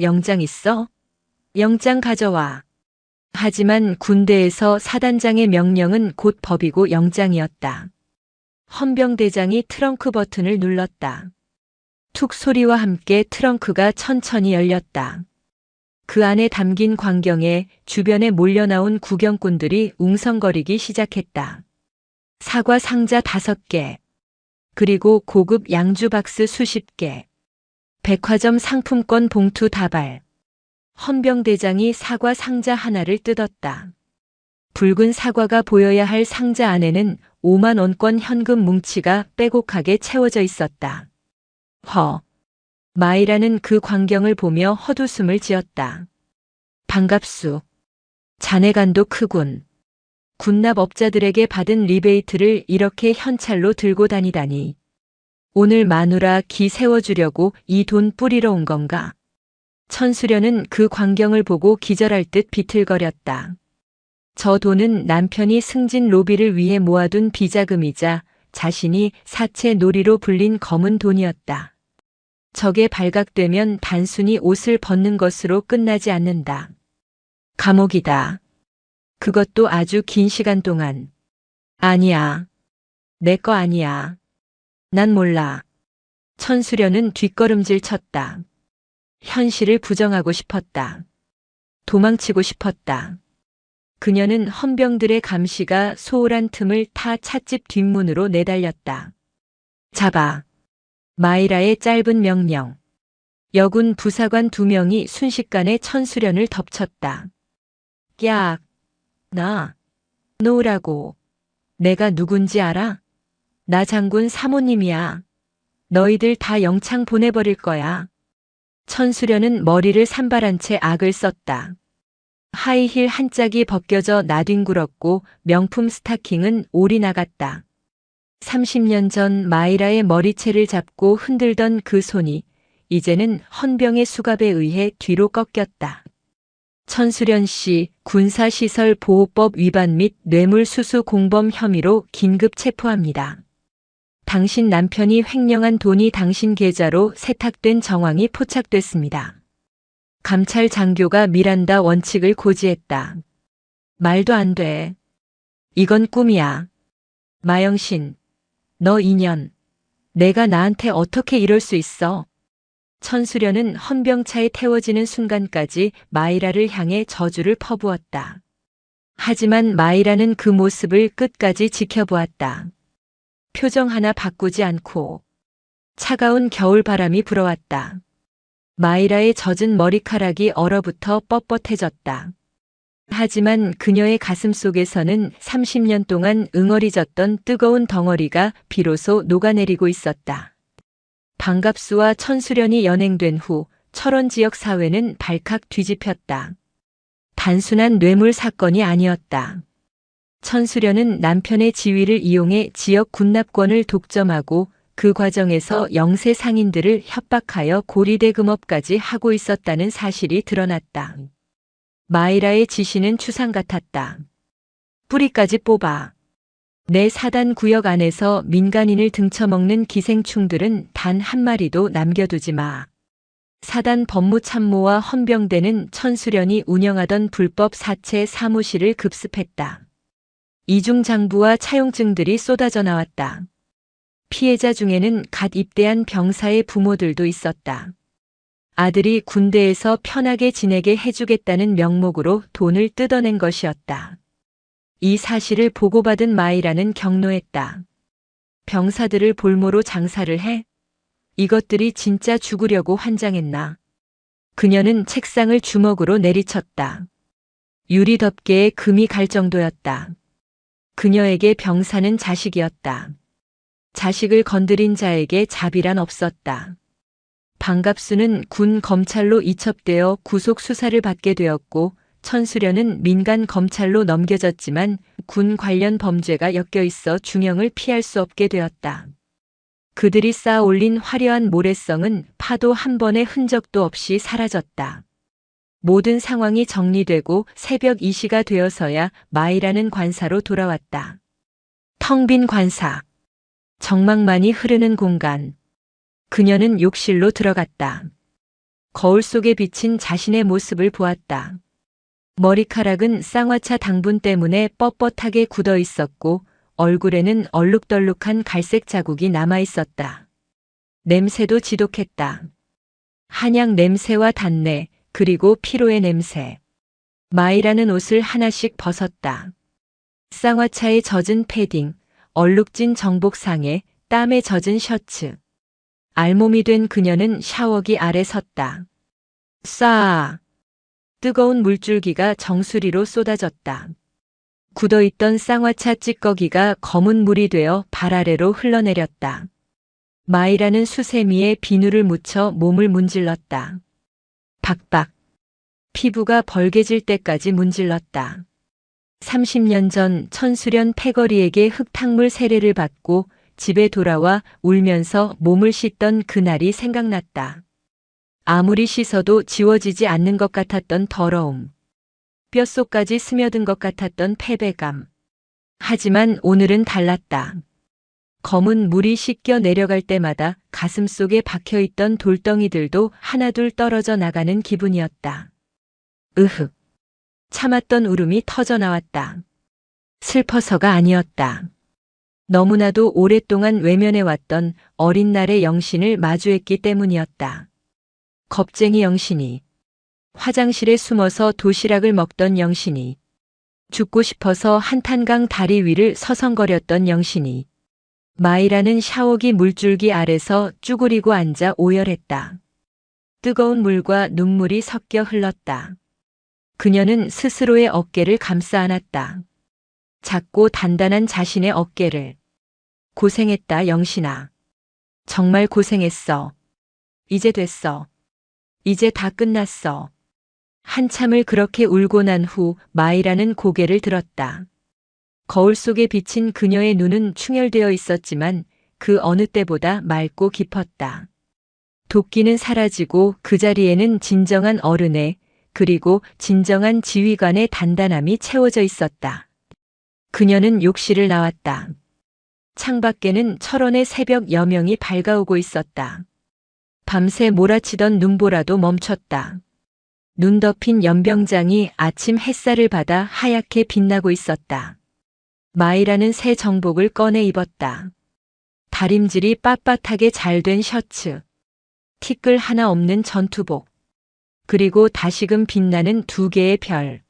영장 있어? 영장 가져와. 하지만 군대에서 사단장의 명령은 곧 법이고 영장이었다. 헌병대장이 트렁크 버튼을 눌렀다. 툭 소리와 함께 트렁크가 천천히 열렸다. 그 안에 담긴 광경에 주변에 몰려나온 구경꾼들이 웅성거리기 시작했다. 사과 상자 5개, 그리고 고급 양주 박스 수십 개, 백화점 상품권 봉투 다발. 헌병대장이 사과 상자 하나를 뜯었다. 붉은 사과가 보여야 할 상자 안에는 5만 원권 현금 뭉치가 빼곡하게 채워져 있었다. 마이라는 그 광경을 보며 헛웃음을 지었다. 반갑수. 자네 간도 크군. 군납업자들에게 받은 리베이트를 이렇게 현찰로 들고 다니다니. 오늘 마누라 기 세워주려고 이 돈 뿌리러 온 건가? 천수련은 그 광경을 보고 기절할 듯 비틀거렸다. 저 돈은 남편이 승진 로비를 위해 모아둔 비자금이자 자신이 사채 놀이로 불린 검은 돈이었다. 적에 발각되면 단순히 옷을 벗는 것으로 끝나지 않는다. 감옥이다. 그것도 아주 긴 시간 동안. 아니야. 내 거 아니야. 난 몰라. 천수련은 뒷걸음질 쳤다. 현실을 부정하고 싶었다. 도망치고 싶었다. 그녀는 헌병들의 감시가 소홀한 틈을 타 찻집 뒷문으로 내달렸다. 잡아. 마이라의 짧은 명령. 여군 부사관 2명이 순식간에 천수련을 덮쳤다. 깍! 나! 놓으라고. 내가 누군지 알아? 나 장군 사모님이야. 너희들 다 영창 보내버릴 거야. 천수련은 머리를 산발한 채 악을 썼다. 하이힐 한 짝이 벗겨져 나뒹굴었고 명품 스타킹은 올이 나갔다. 30년 전 마이라의 머리채를 잡고 흔들던 그 손이 이제는 헌병의 수갑에 의해 뒤로 꺾였다. 천수련 씨, 군사시설보호법 위반 및 뇌물수수 공범 혐의로 긴급 체포합니다. 당신 남편이 횡령한 돈이 당신 계좌로 세탁된 정황이 포착됐습니다. 감찰 장교가 미란다 원칙을 고지했다. 말도 안 돼. 이건 꿈이야. 마영신, 너 인연. 내가 나한테 어떻게 이럴 수 있어? 천수련은 헌병차에 태워지는 순간까지 마이라를 향해 저주를 퍼부었다. 하지만 마이라는 그 모습을 끝까지 지켜보았다. 표정 하나 바꾸지 않고 차가운 겨울바람이 불어왔다. 마이라의 젖은 머리카락이 얼어붙어 뻣뻣해졌다. 하지만 그녀의 가슴 속에서는 30년 동안 응어리졌던 뜨거운 덩어리가 비로소 녹아내리고 있었다. 방갑수와 천수련이 연행된 후 철원 지역 사회는 발칵 뒤집혔다. 단순한 뇌물 사건이 아니었다. 천수련은 남편의 지위를 이용해 지역 군납권을 독점하고 그 과정에서 영세 상인들을 협박하여 고리대금업까지 하고 있었다는 사실이 드러났다. 마이라의 지시는 추상 같았다. 뿌리까지 뽑아. 내 사단 구역 안에서 민간인을 등쳐먹는 기생충들은 단 한 마리도 남겨두지 마. 사단 법무참모와 헌병대는 천수련이 운영하던 불법 사채 사무실을 급습했다. 이중장부와 차용증들이 쏟아져 나왔다. 피해자 중에는 갓 입대한 병사의 부모들도 있었다. 아들이 군대에서 편하게 지내게 해주겠다는 명목으로 돈을 뜯어낸 것이었다. 이 사실을 보고받은 마이라는 경로했다. 병사들을 볼모로 장사를 해? 이것들이 진짜 죽으려고 환장했나? 그녀는 책상을 주먹으로 내리쳤다. 유리 덮개에 금이 갈 정도였다. 그녀에게 병사는 자식이었다. 자식을 건드린 자에게 자비란 없었다. 방갑수는 군 검찰로 이첩되어 구속 수사를 받게 되었고 천수련은 민간 검찰로 넘겨졌지만 군 관련 범죄가 엮여 있어 중형을 피할 수 없게 되었다. 그들이 쌓아 올린 화려한 모래성은 파도 한 번의 흔적도 없이 사라졌다. 모든 상황이 정리되고 새벽 2시가 되어서야 마이라는 관사로 돌아왔다. 텅 빈 관사. 정막만이 흐르는 공간. 그녀는 욕실로 들어갔다. 거울 속에 비친 자신의 모습을 보았다. 머리카락은 쌍화차 당분 때문에 뻣뻣하게 굳어 있었고 얼굴에는 얼룩덜룩한 갈색 자국이 남아 있었다. 냄새도 지독했다. 한약 냄새와 단내, 그리고 피로의 냄새. 마이라는 옷을 하나씩 벗었다. 쌍화차에 젖은 패딩, 얼룩진 정복상에 땀에 젖은 셔츠. 알몸이 된 그녀는 샤워기 아래 섰다. 쏴! 뜨거운 물줄기가 정수리로 쏟아졌다. 굳어있던 쌍화차 찌꺼기가 검은 물이 되어 발 아래로 흘러내렸다. 마이라는 수세미에 비누를 묻혀 몸을 문질렀다. 박박. 피부가 벌개질 때까지 문질렀다. 30년 전 천수련 패거리에게 흙탕물 세례를 받고 집에 돌아와 울면서 몸을 씻던 그날이 생각났다. 아무리 씻어도 지워지지 않는 것 같았던 더러움. 뼛속까지 스며든 것 같았던 패배감. 하지만 오늘은 달랐다. 검은 물이 씻겨 내려갈 때마다 가슴속에 박혀있던 돌덩이들도 하나둘 떨어져 나가는 기분이었다. 으흑. 참았던 울음이 터져 나왔다. 슬퍼서가 아니었다. 너무나도 오랫동안 외면해왔던 어린 날의 영신을 마주했기 때문이었다. 겁쟁이 영신이. 화장실에 숨어서 도시락을 먹던 영신이. 죽고 싶어서 한탄강 다리 위를 서성거렸던 영신이. 마이라는 샤워기 물줄기 아래서 쭈그리고 앉아 오열했다. 뜨거운 물과 눈물이 섞여 흘렀다. 그녀는 스스로의 어깨를 감싸 안았다. 작고 단단한 자신의 어깨를. 고생했다, 영신아. 정말 고생했어. 이제 됐어. 이제 다 끝났어. 한참을 그렇게 울고 난 후 마이라는 고개를 들었다. 거울 속에 비친 그녀의 눈은 충혈되어 있었지만 그 어느 때보다 맑고 깊었다. 도끼는 사라지고 그 자리에는 진정한 어른의 그리고 진정한 지휘관의 단단함이 채워져 있었다. 그녀는 욕실을 나왔다. 창밖에는 철원의 새벽 여명이 밝아오고 있었다. 밤새 몰아치던 눈보라도 멈췄다. 눈 덮인 연병장이 아침 햇살을 받아 하얗게 빛나고 있었다. 마이라는 새 정복을 꺼내 입었다. 다림질이 빳빳하게 잘 된 셔츠, 티끌 하나 없는 전투복, 그리고 다시금 빛나는 두 개의 별.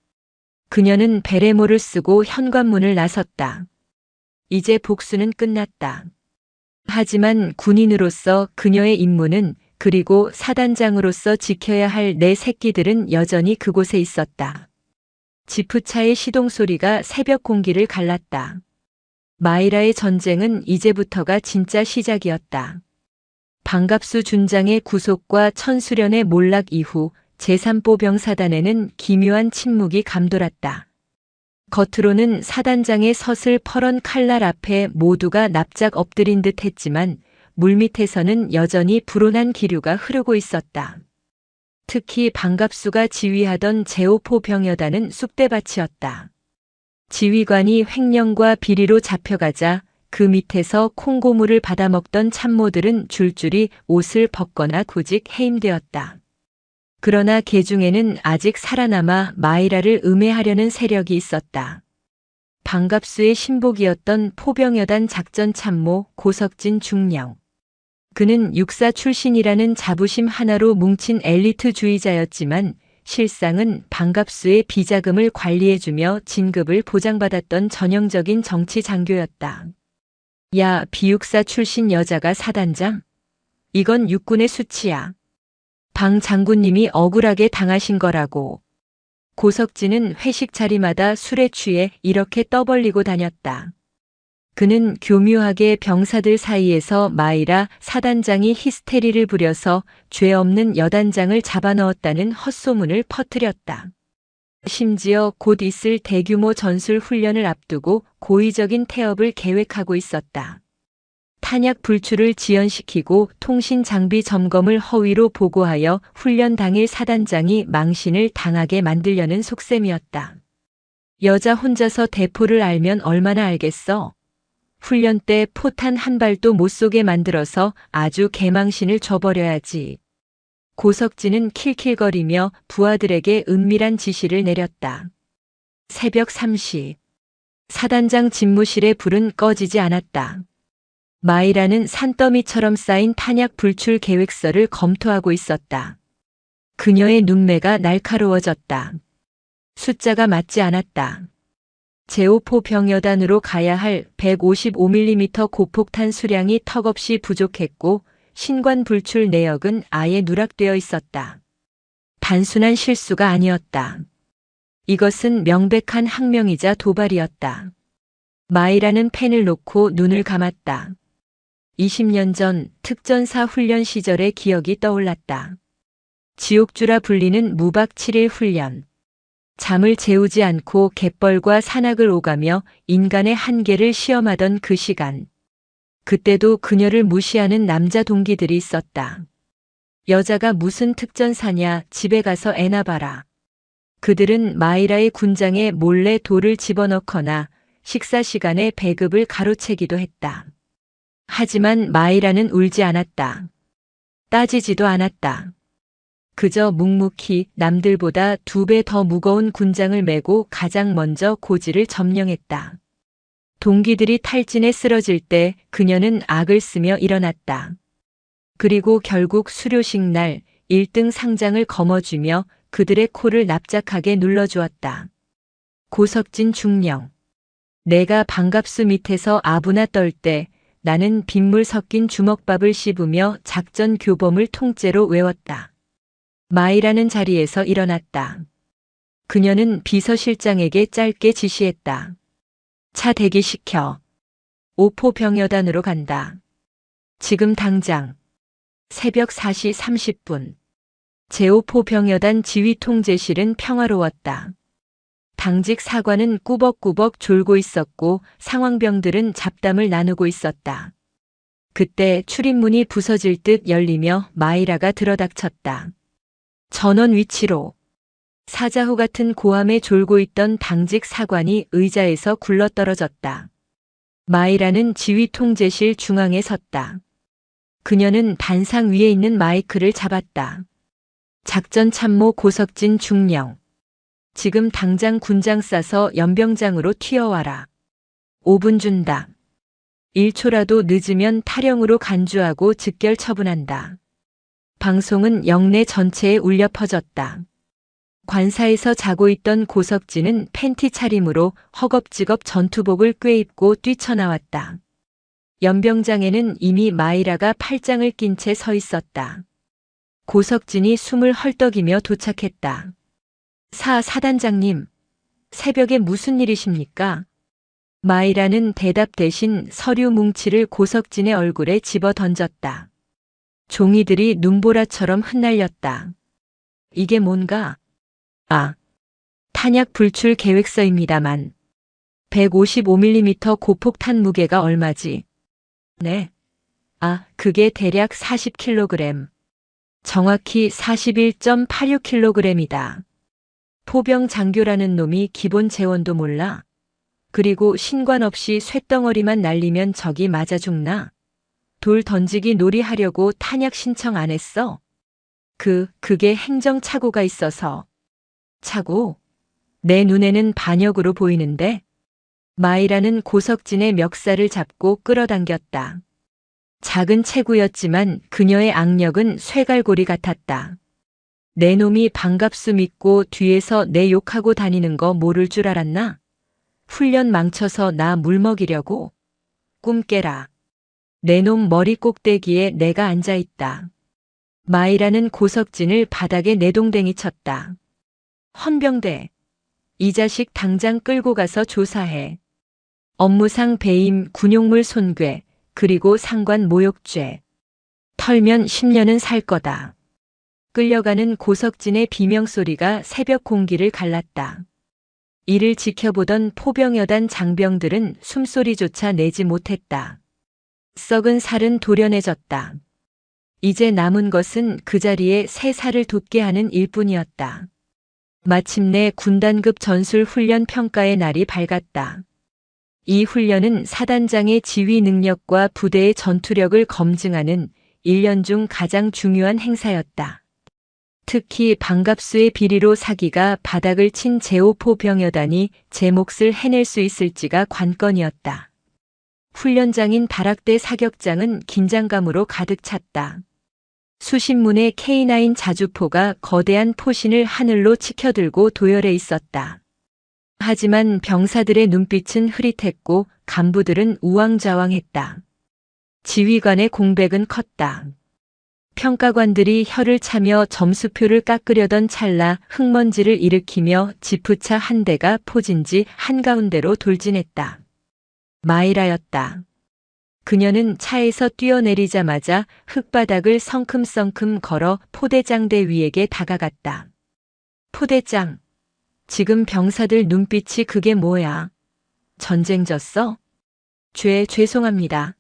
그녀는 베레모를 쓰고 현관문을 나섰다. 이제 복수는 끝났다. 하지만 군인으로서 그녀의 임무는 그리고 사단장으로서 지켜야 할 내 새끼들은 여전히 그곳에 있었다. 지프차의 시동 소리가 새벽 공기를 갈랐다. 마이라의 전쟁은 이제부터가 진짜 시작이었다. 방갑수 준장의 구속과 천수련의 몰락 이후 제3보병사단에는 기묘한 침묵이 감돌았다. 겉으로는 사단장의 서슬 퍼런 칼날 앞에 모두가 납작 엎드린 듯 했지만 물밑에서는 여전히 불온한 기류가 흐르고 있었다. 특히 방갑수가 지휘하던 제5포 병여단은 쑥대밭이었다. 지휘관이 횡령과 비리로 잡혀가자 그 밑에서 콩고물을 받아먹던 참모들은 줄줄이 옷을 벗거나 구직 해임되었다. 그러나 개 중에는 아직 살아남아 마이라를 음해하려는 세력이 있었다. 방갑수의 신복이었던 포병여단 작전참모 고석진 중령. 그는 육사 출신이라는 자부심 하나로 뭉친 엘리트주의자였지만 실상은 방갑수의 비자금을 관리해주며 진급을 보장받았던 전형적인 정치 장교였다. 야, 비육사 출신 여자가 사단장? 이건 육군의 수치야. 방 장군님이 억울하게 당하신 거라고. 고석진은 회식 자리마다 술에 취해 이렇게 떠벌리고 다녔다. 그는 교묘하게 병사들 사이에서 마이라 사단장이 히스테리를 부려서 죄 없는 여단장을 잡아넣었다는 헛소문을 퍼뜨렸다. 심지어 곧 있을 대규모 전술 훈련을 앞두고 고의적인 태업을 계획하고 있었다. 탄약 불출을 지연시키고 통신 장비 점검을 허위로 보고하여 훈련 당일 사단장이 망신을 당하게 만들려는 속셈이었다. 여자 혼자서 대포를 알면 얼마나 알겠어? 훈련 때 포탄 한 발도 못 쏘게 만들어서 아주 개망신을 줘버려야지. 고석진은 킬킬거리며 부하들에게 은밀한 지시를 내렸다. 새벽 3시. 사단장 집무실의 불은 꺼지지 않았다. 마이라는 산더미처럼 쌓인 탄약 불출 계획서를 검토하고 있었다. 그녀의 눈매가 날카로워졌다. 숫자가 맞지 않았다. 제5포 병여단으로 가야 할 155mm 고폭탄 수량이 턱없이 부족했고 신관 불출 내역은 아예 누락되어 있었다. 단순한 실수가 아니었다. 이것은 명백한 항명이자 도발이었다. 마이라는 펜을 놓고 눈을 감았다. 20년 전 특전사 훈련 시절의 기억이 떠올랐다. 지옥주라 불리는 무박 7일 훈련. 잠을 재우지 않고 갯벌과 산악을 오가며 인간의 한계를 시험하던 그 시간. 그때도 그녀를 무시하는 남자 동기들이 있었다. 여자가 무슨 특전사냐, 집에 가서 애나 봐라. 그들은 마이라의 군장에 몰래 돌을 집어넣거나 식사 시간에 배급을 가로채기도 했다. 하지만 마이라는 울지 않았다. 따지지도 않았다. 그저 묵묵히 남들보다 2배 더 무거운 군장을 메고 가장 먼저 고지를 점령했다. 동기들이 탈진에 쓰러질 때 그녀는 악을 쓰며 일어났다. 그리고 결국 수료식 날 1등 상장을 거머쥐며 그들의 코를 납작하게 눌러주었다. 고석진 중령. 내가 방갑수 밑에서 아부나 떨 때 나는 빗물 섞인 주먹밥을 씹으며 작전 교범을 통째로 외웠다. 마이라는 자리에서 일어났다. 그녀는 비서실장에게 짧게 지시했다. 차 대기시켜. 오포 병여단으로 간다. 지금 당장. 새벽 4시 30분. 제5포 병여단 지휘 통제실은 평화로웠다. 당직 사관은 꾸벅꾸벅 졸고 있었고 상황병들은 잡담을 나누고 있었다. 그때 출입문이 부서질 듯 열리며 마이라가 들어닥쳤다. 전원 위치로. 사자후 같은 고함에 졸고 있던 당직 사관이 의자에서 굴러떨어졌다. 마이라는 지휘 통제실 중앙에 섰다. 그녀는 단상 위에 있는 마이크를 잡았다. 작전 참모 고석진 중령. 지금 당장 군장 싸서 연병장으로 튀어와라. 5분 준다. 1초라도 늦으면 탈영으로 간주하고 즉결 처분한다. 방송은 영내 전체에 울려 퍼졌다. 관사에서 자고 있던 고석진은 팬티 차림으로 허겁지겁 전투복을 꿰입고 뛰쳐나왔다. 연병장에는 이미 마이라가 팔짱을 낀 채 서 있었다. 고석진이 숨을 헐떡이며 도착했다. 사단장님, 새벽에 무슨 일이십니까? 마이라는 대답 대신 서류 뭉치를 고석진의 얼굴에 집어 던졌다. 종이들이 눈보라처럼 흩날렸다. 이게 뭔가? 탄약 불출 계획서입니다만. 155mm 고폭탄 무게가 얼마지? 네. 그게 대략 40kg. 정확히 41.86kg이다. 포병 장교라는 놈이 기본 재원도 몰라. 그리고 신관 없이 쇳덩어리만 날리면 적이 맞아 죽나? 돌 던지기 놀이 하려고 탄약 신청 안 했어? 그게 행정착오가 있어서. 착오? 내 눈에는 반역으로 보이는데? 마이라는 고석진의 멱살을 잡고 끌어당겼다. 작은 체구였지만 그녀의 악력은 쇠갈고리 같았다. 내 놈이 반갑수 믿고 뒤에서 내 욕하고 다니는 거 모를 줄 알았나? 훈련 망쳐서 나 물먹이려고? 꿈 깨라. 내 놈 머리 꼭대기에 내가 앉아있다. 마이라는 고석진을 바닥에 내동댕이 쳤다. 헌병대. 이 자식 당장 끌고 가서 조사해. 업무상 배임, 군용물 손괴, 그리고 상관 모욕죄. 털면 10년은 살 거다. 끌려가는 고석진의 비명소리가 새벽 공기를 갈랐다. 이를 지켜보던 포병여단 장병들은 숨소리조차 내지 못했다. 썩은 살은 도련해졌다. 이제 남은 것은 그 자리에 새 살을 돋게 하는 일뿐이었다. 마침내 군단급 전술 훈련 평가의 날이 밝았다. 이 훈련은 사단장의 지휘 능력과 부대의 전투력을 검증하는 1년 중 가장 중요한 행사였다. 특히 반갑수의 비리로 사기가 바닥을 친 제5포 병여단이 제 몫을 해낼 수 있을지가 관건이었다. 훈련장인 다락대 사격장은 긴장감으로 가득 찼다. 수십 문의 K9 자주포가 거대한 포신을 하늘로 치켜들고 도열해 있었다. 하지만 병사들의 눈빛은 흐릿했고 간부들은 우왕좌왕했다. 지휘관의 공백은 컸다. 평가관들이 혀를 차며 점수표를 깎으려던 찰나 흙먼지를 일으키며 지프차 한 대가 포진지 한가운데로 돌진했다. 마이라였다. 그녀는 차에서 뛰어내리자마자 흙바닥을 성큼성큼 걸어 포대장대 위에게 다가갔다. 포대장. 지금 병사들 눈빛이 그게 뭐야? 전쟁 졌어? 죄송합니다.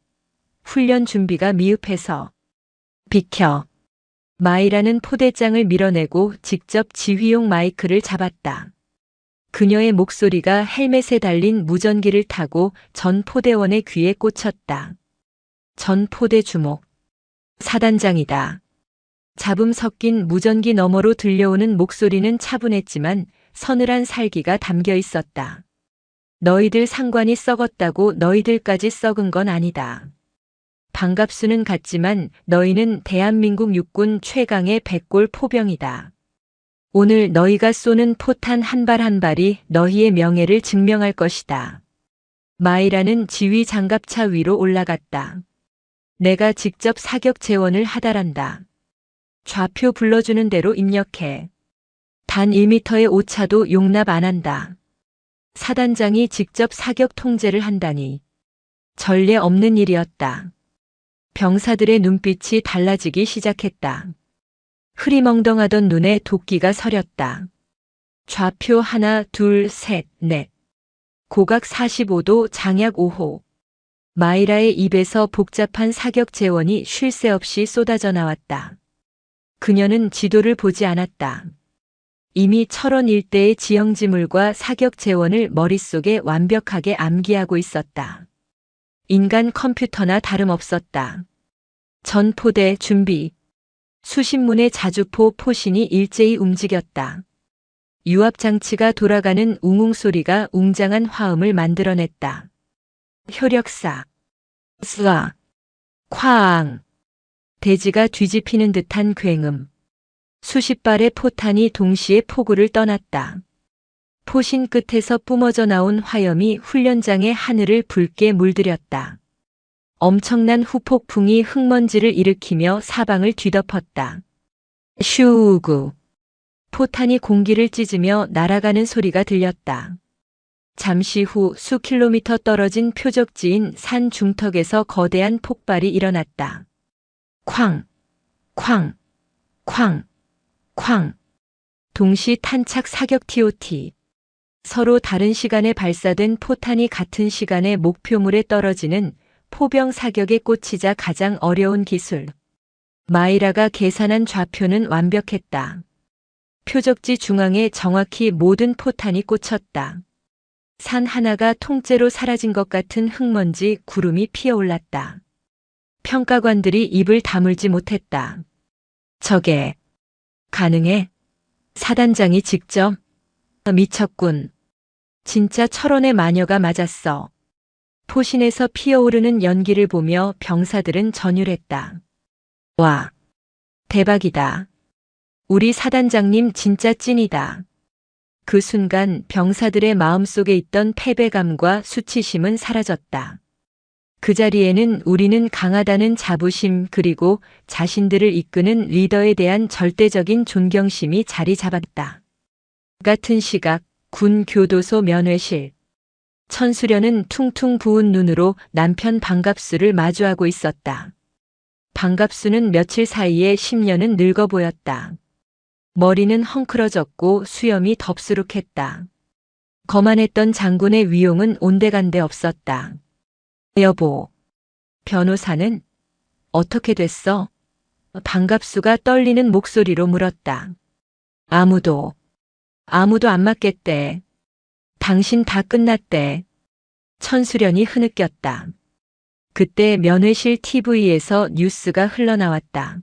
훈련 준비가 미흡해서. 비켜. 마이라는 포대장을 밀어내고 직접 지휘용 마이크를 잡았다. 그녀의 목소리가 헬멧에 달린 무전기를 타고 전 포대원의 귀에 꽂혔다. 전 포대 주목. 사단장이다. 잡음 섞인 무전기 너머로 들려오는 목소리는 차분했지만 서늘한 살기가 담겨 있었다. 너희들 상관이 썩었다고 너희들까지 썩은 건 아니다. 반갑수는 같지만 너희는 대한민국 육군 최강의 백골 포병이다. 오늘 너희가 쏘는 포탄 한 발 한 발이 너희의 명예를 증명할 것이다. 마이라는 지휘 장갑차 위로 올라갔다. 내가 직접 사격 재원을 하달한다. 좌표 불러주는 대로 입력해. 단 1m의 오차도 용납 안 한다. 사단장이 직접 사격 통제를 한다니. 전례 없는 일이었다. 병사들의 눈빛이 달라지기 시작했다. 흐리멍덩하던 눈에 도끼가 서렸다. 좌표 하나, 둘, 셋, 넷. 고각 45도 장약 5호. 마이라의 입에서 복잡한 사격 재원이 쉴 새 없이 쏟아져 나왔다. 그녀는 지도를 보지 않았다. 이미 철원 일대의 지형지물과 사격 재원을 머릿속에 완벽하게 암기하고 있었다. 인간 컴퓨터나 다름없었다. 전포대 준비. 수십 문의 자주포 포신이 일제히 움직였다. 유압장치가 돌아가는 웅웅 소리가 웅장한 화음을 만들어냈다. 효력사. 스아. 쾅. 대지가 뒤집히는 듯한 굉음. 수십 발의 포탄이 동시에 포구를 떠났다. 포신 끝에서 뿜어져 나온 화염이 훈련장의 하늘을 붉게 물들였다. 엄청난 후폭풍이 흙먼지를 일으키며 사방을 뒤덮었다. 슈우구. 포탄이 공기를 찢으며 날아가는 소리가 들렸다. 잠시 후 수 킬로미터 떨어진 표적지인 산 중턱에서 거대한 폭발이 일어났다. 쾅, 쾅, 쾅, 쾅. 동시 탄착 사격 TOT. 서로 다른 시간에 발사된 포탄이 같은 시간에 목표물에 떨어지는 포병 사격에 꽂히자 가장 어려운 기술. 마이라가 계산한 좌표는 완벽했다. 표적지 중앙에 정확히 모든 포탄이 꽂혔다. 산 하나가 통째로 사라진 것 같은 흙먼지 구름이 피어올랐다. 평가관들이 입을 다물지 못했다. 저게 가능해? 사단장이 직접? 미쳤군. 진짜 철원의 마녀가 맞았어. 포신에서 피어오르는 연기를 보며 병사들은 전율했다. 와, 대박이다. 우리 사단장님 진짜 찐이다. 그 순간 병사들의 마음속에 있던 패배감과 수치심은 사라졌다. 그 자리에는 우리는 강하다는 자부심 그리고 자신들을 이끄는 리더에 대한 절대적인 존경심이 자리 잡았다. 같은 시각 군 교도소 면회실. 천수련은 퉁퉁 부은 눈으로 남편 방갑수를 마주하고 있었다. 방갑수는 며칠 사이에 10년은 늙어 보였다. 머리는 헝클어졌고 수염이 덥수룩했다. 거만했던 장군의 위용은 온데간데 없었다. 여보, 변호사는 어떻게 됐어? 방갑수가 떨리는 목소리로 물었다. 아무도 안 맞겠대. 당신 다 끝났대. 천수련이 흐느꼈다. 그때 면회실 TV에서 뉴스가 흘러나왔다.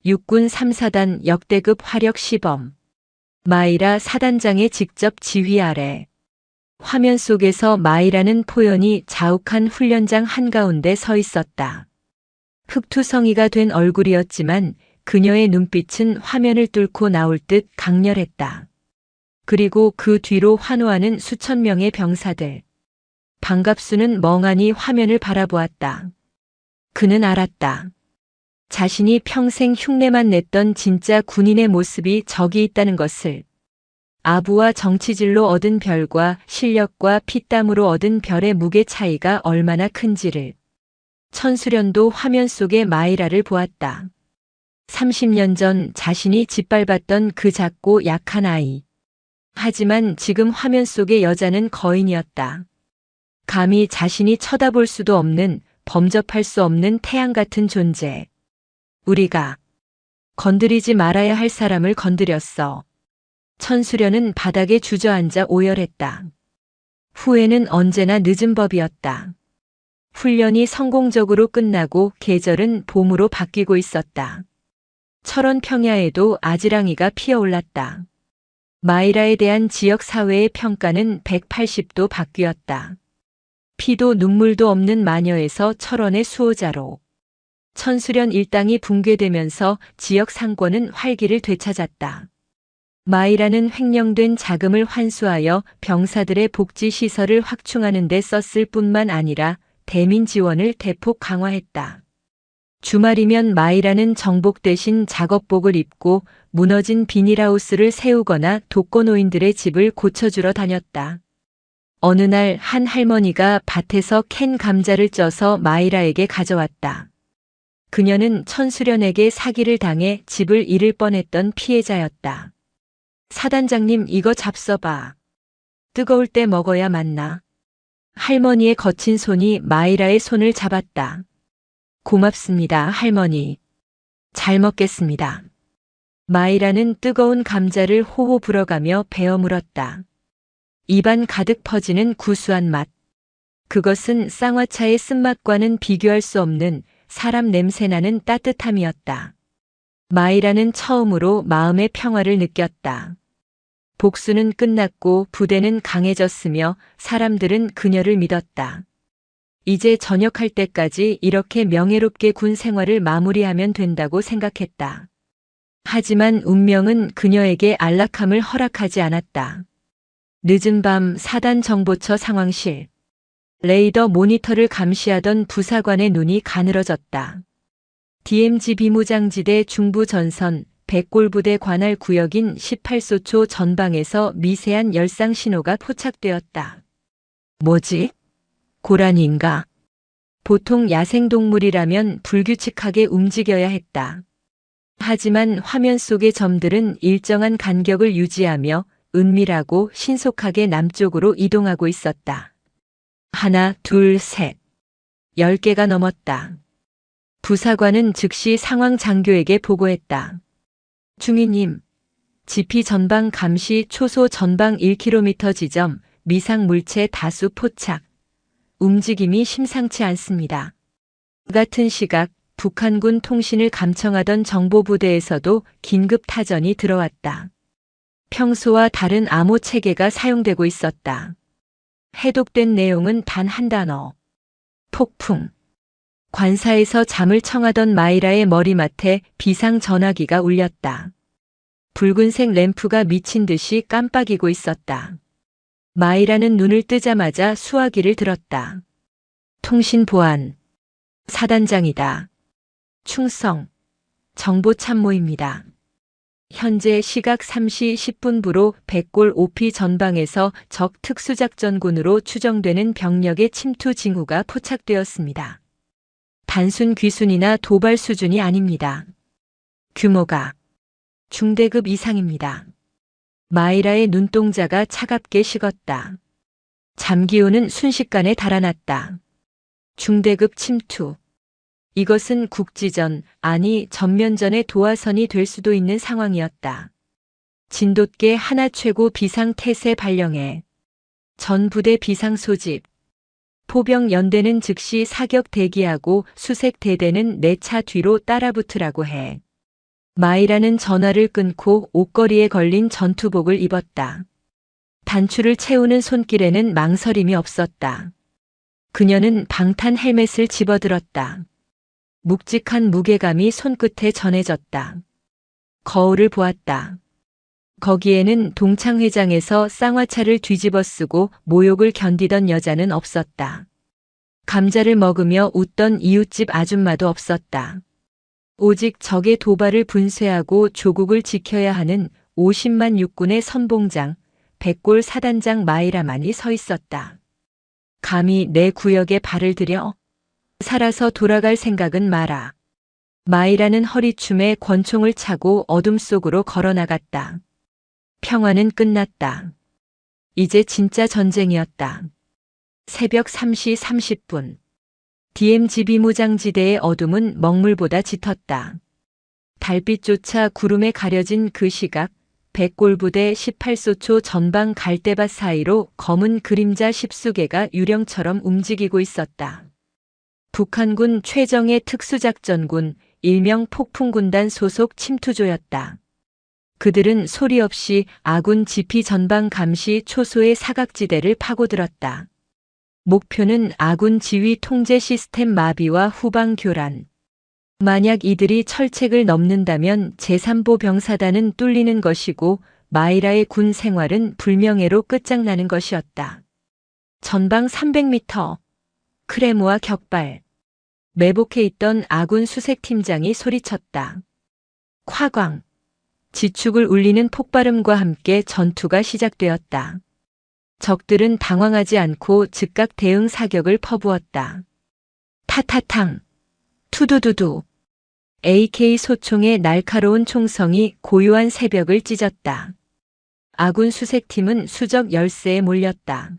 육군 3사단 역대급 화력 시범. 마이라 사단장의 직접 지휘 아래. 화면 속에서 마이라는 포연이 자욱한 훈련장 한가운데 서 있었다. 흑투성이가 된 얼굴이었지만 그녀의 눈빛은 화면을 뚫고 나올 듯 강렬했다. 그리고 그 뒤로 환호하는 수천 명의 병사들. 방갑수는 멍하니 화면을 바라보았다. 그는 알았다. 자신이 평생 흉내만 냈던 진짜 군인의 모습이 저기 있다는 것을. 아부와 정치질로 얻은 별과 실력과 피땀으로 얻은 별의 무게 차이가 얼마나 큰지를. 천수련도 화면 속의 마이라를 보았다. 30년 전 자신이 짓밟았던 그 작고 약한 아이. 하지만 지금 화면 속의 여자는 거인이었다. 감히 자신이 쳐다볼 수도 없는, 범접할 수 없는 태양 같은 존재. 우리가 건드리지 말아야 할 사람을 건드렸어. 천수련은 바닥에 주저앉아 오열했다. 후회는 언제나 늦은 법이었다. 훈련이 성공적으로 끝나고 계절은 봄으로 바뀌고 있었다. 철원 평야에도 아지랑이가 피어올랐다. 마이라에 대한 지역 사회의 평가는 180도 바뀌었다. 피도 눈물도 없는 마녀에서 철원의 수호자로. 천수련 일당이 붕괴되면서 지역 상권은 활기를 되찾았다. 마이라는 횡령된 자금을 환수하여 병사들의 복지시설을 확충하는 데 썼을 뿐만 아니라 대민 지원을 대폭 강화했다. 주말이면 마이라는 정복 대신 작업복을 입고 무너진 비닐하우스를 세우거나 독거노인들의 집을 고쳐주러 다녔다. 어느 날 한 할머니가 밭에서 캔 감자를 쪄서 마이라에게 가져왔다. 그녀는 천수련에게 사기를 당해 집을 잃을 뻔했던 피해자였다. 사단장님, 이거 잡숴봐. 뜨거울 때 먹어야 맞나? 할머니의 거친 손이 마이라의 손을 잡았다. 고맙습니다, 할머니. 잘 먹겠습니다. 마이라는 뜨거운 감자를 호호 불어가며 베어 물었다. 입안 가득 퍼지는 구수한 맛. 그것은 쌍화차의 쓴맛과는 비교할 수 없는 사람 냄새나는 따뜻함이었다. 마이라는 처음으로 마음의 평화를 느꼈다. 복수는 끝났고 부대는 강해졌으며 사람들은 그녀를 믿었다. 이제 전역할 때까지 이렇게 명예롭게 군 생활을 마무리하면 된다고 생각했다. 하지만 운명은 그녀에게 안락함을 허락하지 않았다. 늦은 밤 사단 정보처 상황실. 레이더 모니터를 감시하던 부사관의 눈이 가늘어졌다. DMZ 비무장지대 중부 전선 백골부대 관할 구역인 18소초 전방에서 미세한 열상 신호가 포착되었다. 뭐지? 고라니인가? 보통 야생동물이라면 불규칙하게 움직여야 했다. 하지만 화면 속의 점들은 일정한 간격을 유지하며 은밀하고 신속하게 남쪽으로 이동하고 있었다. 하나, 둘, 셋. 10개가 넘었다. 부사관은 즉시 상황 장교에게 보고했다. 중위님, 지피 전방 감시 초소 전방 1km 지점 미상 물체 다수 포착. 움직임이 심상치 않습니다. 같은 시각 북한군 통신을 감청하던 정보부대에서도 긴급 타전이 들어왔다. 평소와 다른 암호 체계가 사용되고 있었다. 해독된 내용은 단 한 단어. 폭풍. 관사에서 잠을 청하던 마이라의 머리맡에 비상 전화기가 울렸다. 붉은색 램프가 미친 듯이 깜빡이고 있었다. 마이라는 눈을 뜨자마자 수화기를 들었다. 통신 보안. 사단장이다. 충성. 정보 참모입니다. 현재 시각 3시 10분부로 백골 OP 전방에서 적 특수작전군으로 추정되는 병력의 침투 징후가 포착되었습니다. 단순 귀순이나 도발 수준이 아닙니다. 규모가 중대급 이상입니다. 마이라의 눈동자가 차갑게 식었다. 잠기호는 순식간에 달아났다. 중대급 침투. 이것은 국지전, 아니 전면전의 도화선이 될 수도 있는 상황이었다. 진돗개 하나 최고 비상 태세 발령해. 전 부대 비상 소집. 포병 연대는 즉시 사격 대기하고 수색 대대는 내 차 뒤로 따라붙으라고 해. 마이라는 전화를 끊고 옷걸이에 걸린 전투복을 입었다. 단추를 채우는 손길에는 망설임이 없었다. 그녀는 방탄 헬멧을 집어들었다. 묵직한 무게감이 손끝에 전해졌다. 거울을 보았다. 거기에는 동창회장에서 쌍화차를 뒤집어 쓰고 모욕을 견디던 여자는 없었다. 감자를 먹으며 웃던 이웃집 아줌마도 없었다. 오직 적의 도발을 분쇄하고 조국을 지켜야 하는 50만 육군의 선봉장, 백골 사단장 마이라만이 서 있었다. 감히 내 구역에 발을 들여? 살아서 돌아갈 생각은 마라. 마이라는 허리춤에 권총을 차고 어둠 속으로 걸어나갔다. 평화는 끝났다. 이제 진짜 전쟁이었다. 새벽 3시 30분. DMZ 비무장지대의 어둠은 먹물보다 짙었다. 달빛조차 구름에 가려진 그 시각, 백골부대 18소초 전방 갈대밭 사이로 검은 그림자 십수개가 유령처럼 움직이고 있었다. 북한군 최정예 특수작전군 일명 폭풍군단 소속 침투조였다. 그들은 소리 없이 아군 지피 전방 감시 초소의 사각지대를 파고들었다. 목표는 아군 지휘 통제 시스템 마비와 후방 교란. 만약 이들이 철책을 넘는다면 제3보 병사단은 뚫리는 것이고 마이라의 군 생활은 불명예로 끝장나는 것이었다. 전방 300m, 크레모아 격발. 매복해 있던 아군 수색팀장이 소리쳤다. 콰광. 지축을 울리는 폭발음과 함께 전투가 시작되었다. 적들은 당황하지 않고 즉각 대응 사격을 퍼부었다. 타타탕. 투두두두. AK 소총의 날카로운 총성이 고요한 새벽을 찢었다. 아군 수색팀은 수적 열세에 몰렸다.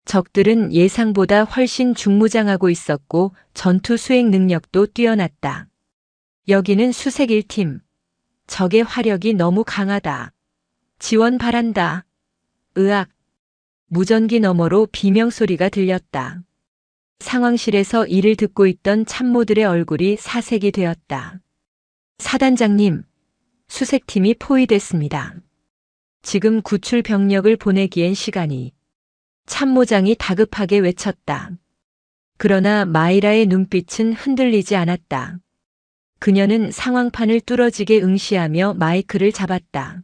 적들은 예상보다 훨씬 중무장하고 있었고 전투 수행 능력도 뛰어났다. 여기는 수색 1팀. 적의 화력이 너무 강하다. 지원 바란다. 으악. 무전기 너머로 비명소리가 들렸다. 상황실에서 이를 듣고 있던 참모들의 얼굴이 사색이 되었다. 사단장님, 수색팀이 포위됐습니다. 지금 구출 병력을 보내기엔 시간이. 참모장이 다급하게 외쳤다. 그러나 마이라의 눈빛은 흔들리지 않았다. 그녀는 상황판을 뚫어지게 응시하며 마이크를 잡았다.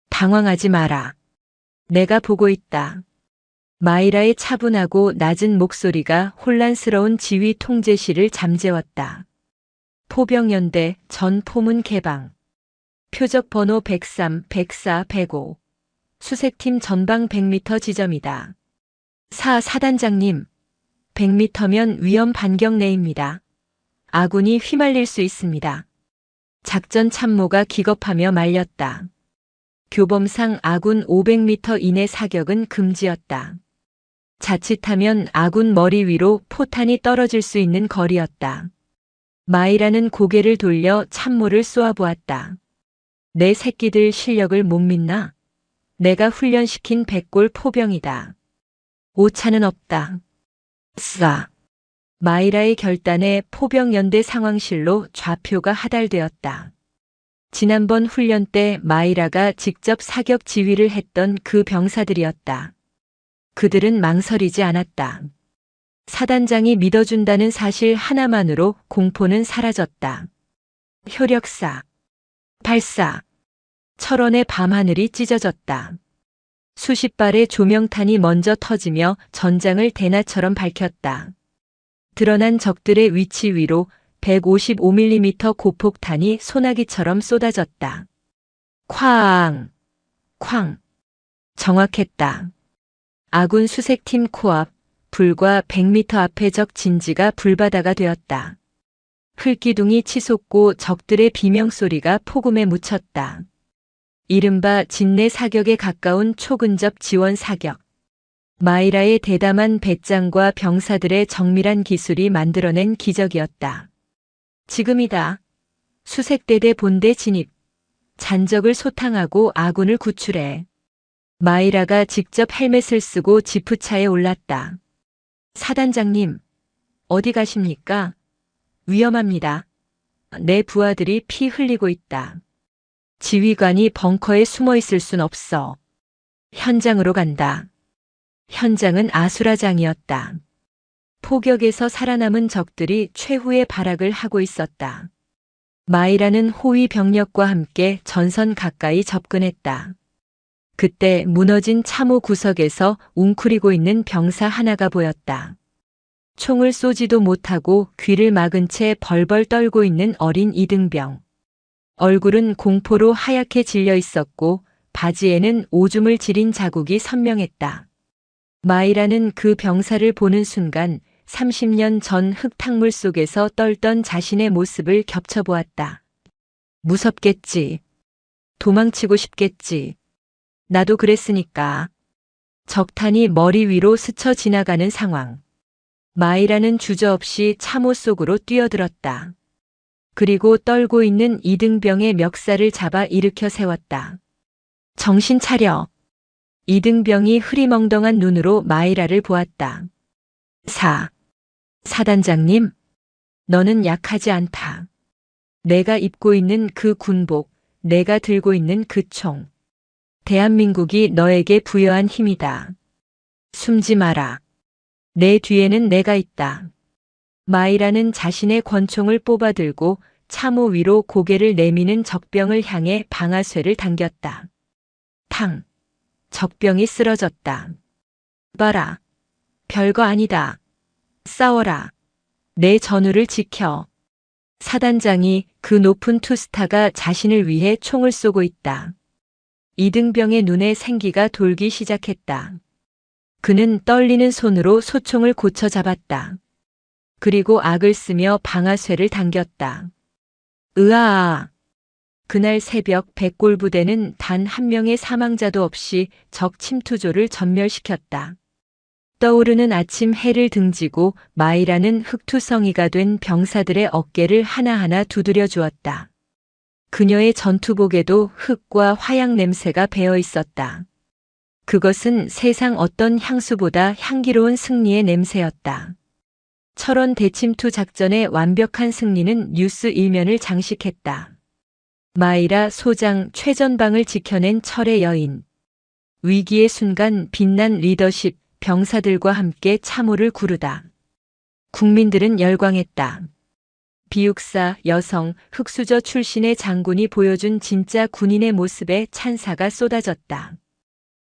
당황하지 마라. 내가 보고 있다. 마이라의 차분하고 낮은 목소리가 혼란스러운 지휘 통제실을 잠재웠다. 포병연대 전 포문 개방. 표적 번호 103, 104, 105. 수색팀 전방 100m 지점이다. 사단장님. 100m면 위험 반경 내입니다. 아군이 휘말릴 수 있습니다. 작전 참모가 기겁하며 말렸다. 교범상 아군 500m 이내 사격은 금지였다. 자칫하면 아군 머리 위로 포탄이 떨어질 수 있는 거리였다. 마이라는 고개를 돌려 참모를 쏘아보았다. 내 새끼들 실력을 못 믿나? 내가 훈련시킨 백골 포병이다. 오차는 없다. 쓰아. 마이라의 결단에 포병연대 상황실로 좌표가 하달되었다. 지난번 훈련 때 마이라가 직접 사격 지휘를 했던 그 병사들이었다. 그들은 망설이지 않았다. 사단장이 믿어준다는 사실 하나만으로 공포는 사라졌다. 효력사. 발사. 철원의 밤하늘이 찢어졌다. 수십 발의 조명탄이 먼저 터지며 전장을 대낮처럼 밝혔다. 드러난 적들의 위치 위로 155mm 고폭탄이 소나기처럼 쏟아졌다. 쾅! 쾅! 정확했다. 아군 수색팀 코앞, 불과 100m 앞의 적 진지가 불바다가 되었다. 흙기둥이 치솟고 적들의 비명소리가 폭음에 묻혔다. 이른바 진내 사격에 가까운 초근접 지원 사격. 마이라의 대담한 배짱과 병사들의 정밀한 기술이 만들어낸 기적이었다. 지금이다. 수색대대 본대 진입. 잔적을 소탕하고 아군을 구출해. 마이라가 직접 헬멧을 쓰고 지프차에 올랐다. 사단장님, 어디 가십니까? 위험합니다. 내 부하들이 피 흘리고 있다. 지휘관이 벙커에 숨어 있을 순 없어. 현장으로 간다. 현장은 아수라장이었다. 포격에서 살아남은 적들이 최후의 발악을 하고 있었다. 마이라는 호위 병력과 함께 전선 가까이 접근했다. 그때 무너진 참호 구석에서 웅크리고 있는 병사 하나가 보였다. 총을 쏘지도 못하고 귀를 막은 채 벌벌 떨고 있는 어린 이등병. 얼굴은 공포로 하얗게 질려 있었고 바지에는 오줌을 지린 자국이 선명했다. 마이라는 그 병사를 보는 순간 30년 전 흙탕물 속에서 떨던 자신의 모습을 겹쳐보았다. 무섭겠지. 도망치고 싶겠지. 나도 그랬으니까. 적탄이 머리 위로 스쳐 지나가는 상황. 마이라는 주저없이 참호 속으로 뛰어들었다. 그리고 떨고 있는 이등병의 멱살을 잡아 일으켜 세웠다. 정신 차려. 이등병이 흐리멍덩한 눈으로 마이라를 보았다. 사단장님, 너는 약하지 않다. 내가 입고 있는 그 군복, 내가 들고 있는 그 총. 대한민국이 너에게 부여한 힘이다. 숨지 마라. 내 뒤에는 내가 있다. 마이라는 자신의 권총을 뽑아들고 참호 위로 고개를 내미는 적병을 향해 방아쇠를 당겼다. 탕. 적병이 쓰러졌다. 봐라. 별거 아니다. 싸워라. 내 전우를 지켜. 사단장이 그 높은 투스타가 자신을 위해 총을 쏘고 있다. 이등병의 눈에 생기가 돌기 시작했다. 그는 떨리는 손으로 소총을 고쳐 잡았다. 그리고 악을 쓰며 방아쇠를 당겼다. 으아아. 그날 새벽 백골 부대는 단 한 명의 사망자도 없이 적 침투조를 전멸시켰다. 떠오르는 아침 해를 등지고 마이라는 흑투성이가 된 병사들의 어깨를 하나하나 두드려 주었다. 그녀의 전투복에도 흙과 화약 냄새가 배어 있었다. 그것은 세상 어떤 향수보다 향기로운 승리의 냄새였다. 철원 대침투 작전의 완벽한 승리는 뉴스 일면을 장식했다. 마이라 소장 최전방을 지켜낸 철의 여인. 위기의 순간 빛난 리더십, 병사들과 함께 참호를 구르다. 국민들은 열광했다. 비육사, 여성, 흑수저 출신의 장군이 보여준 진짜 군인의 모습에 찬사가 쏟아졌다.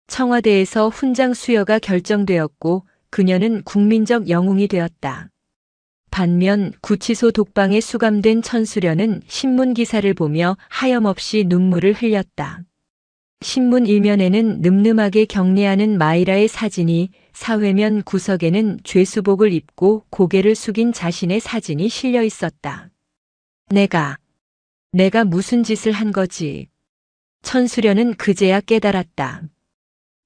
청와대에서 훈장 수여가 결정되었고 그녀는 국민적 영웅이 되었다. 반면 구치소 독방에 수감된 천수련은 신문 기사를 보며 하염없이 눈물을 흘렸다. 신문 일면에는 늠름하게 경례하는 마이라의 사진이, 사회면 구석에는 죄수복을 입고 고개를 숙인 자신의 사진이 실려 있었다. 내가 무슨 짓을 한 거지? 천수련은 그제야 깨달았다.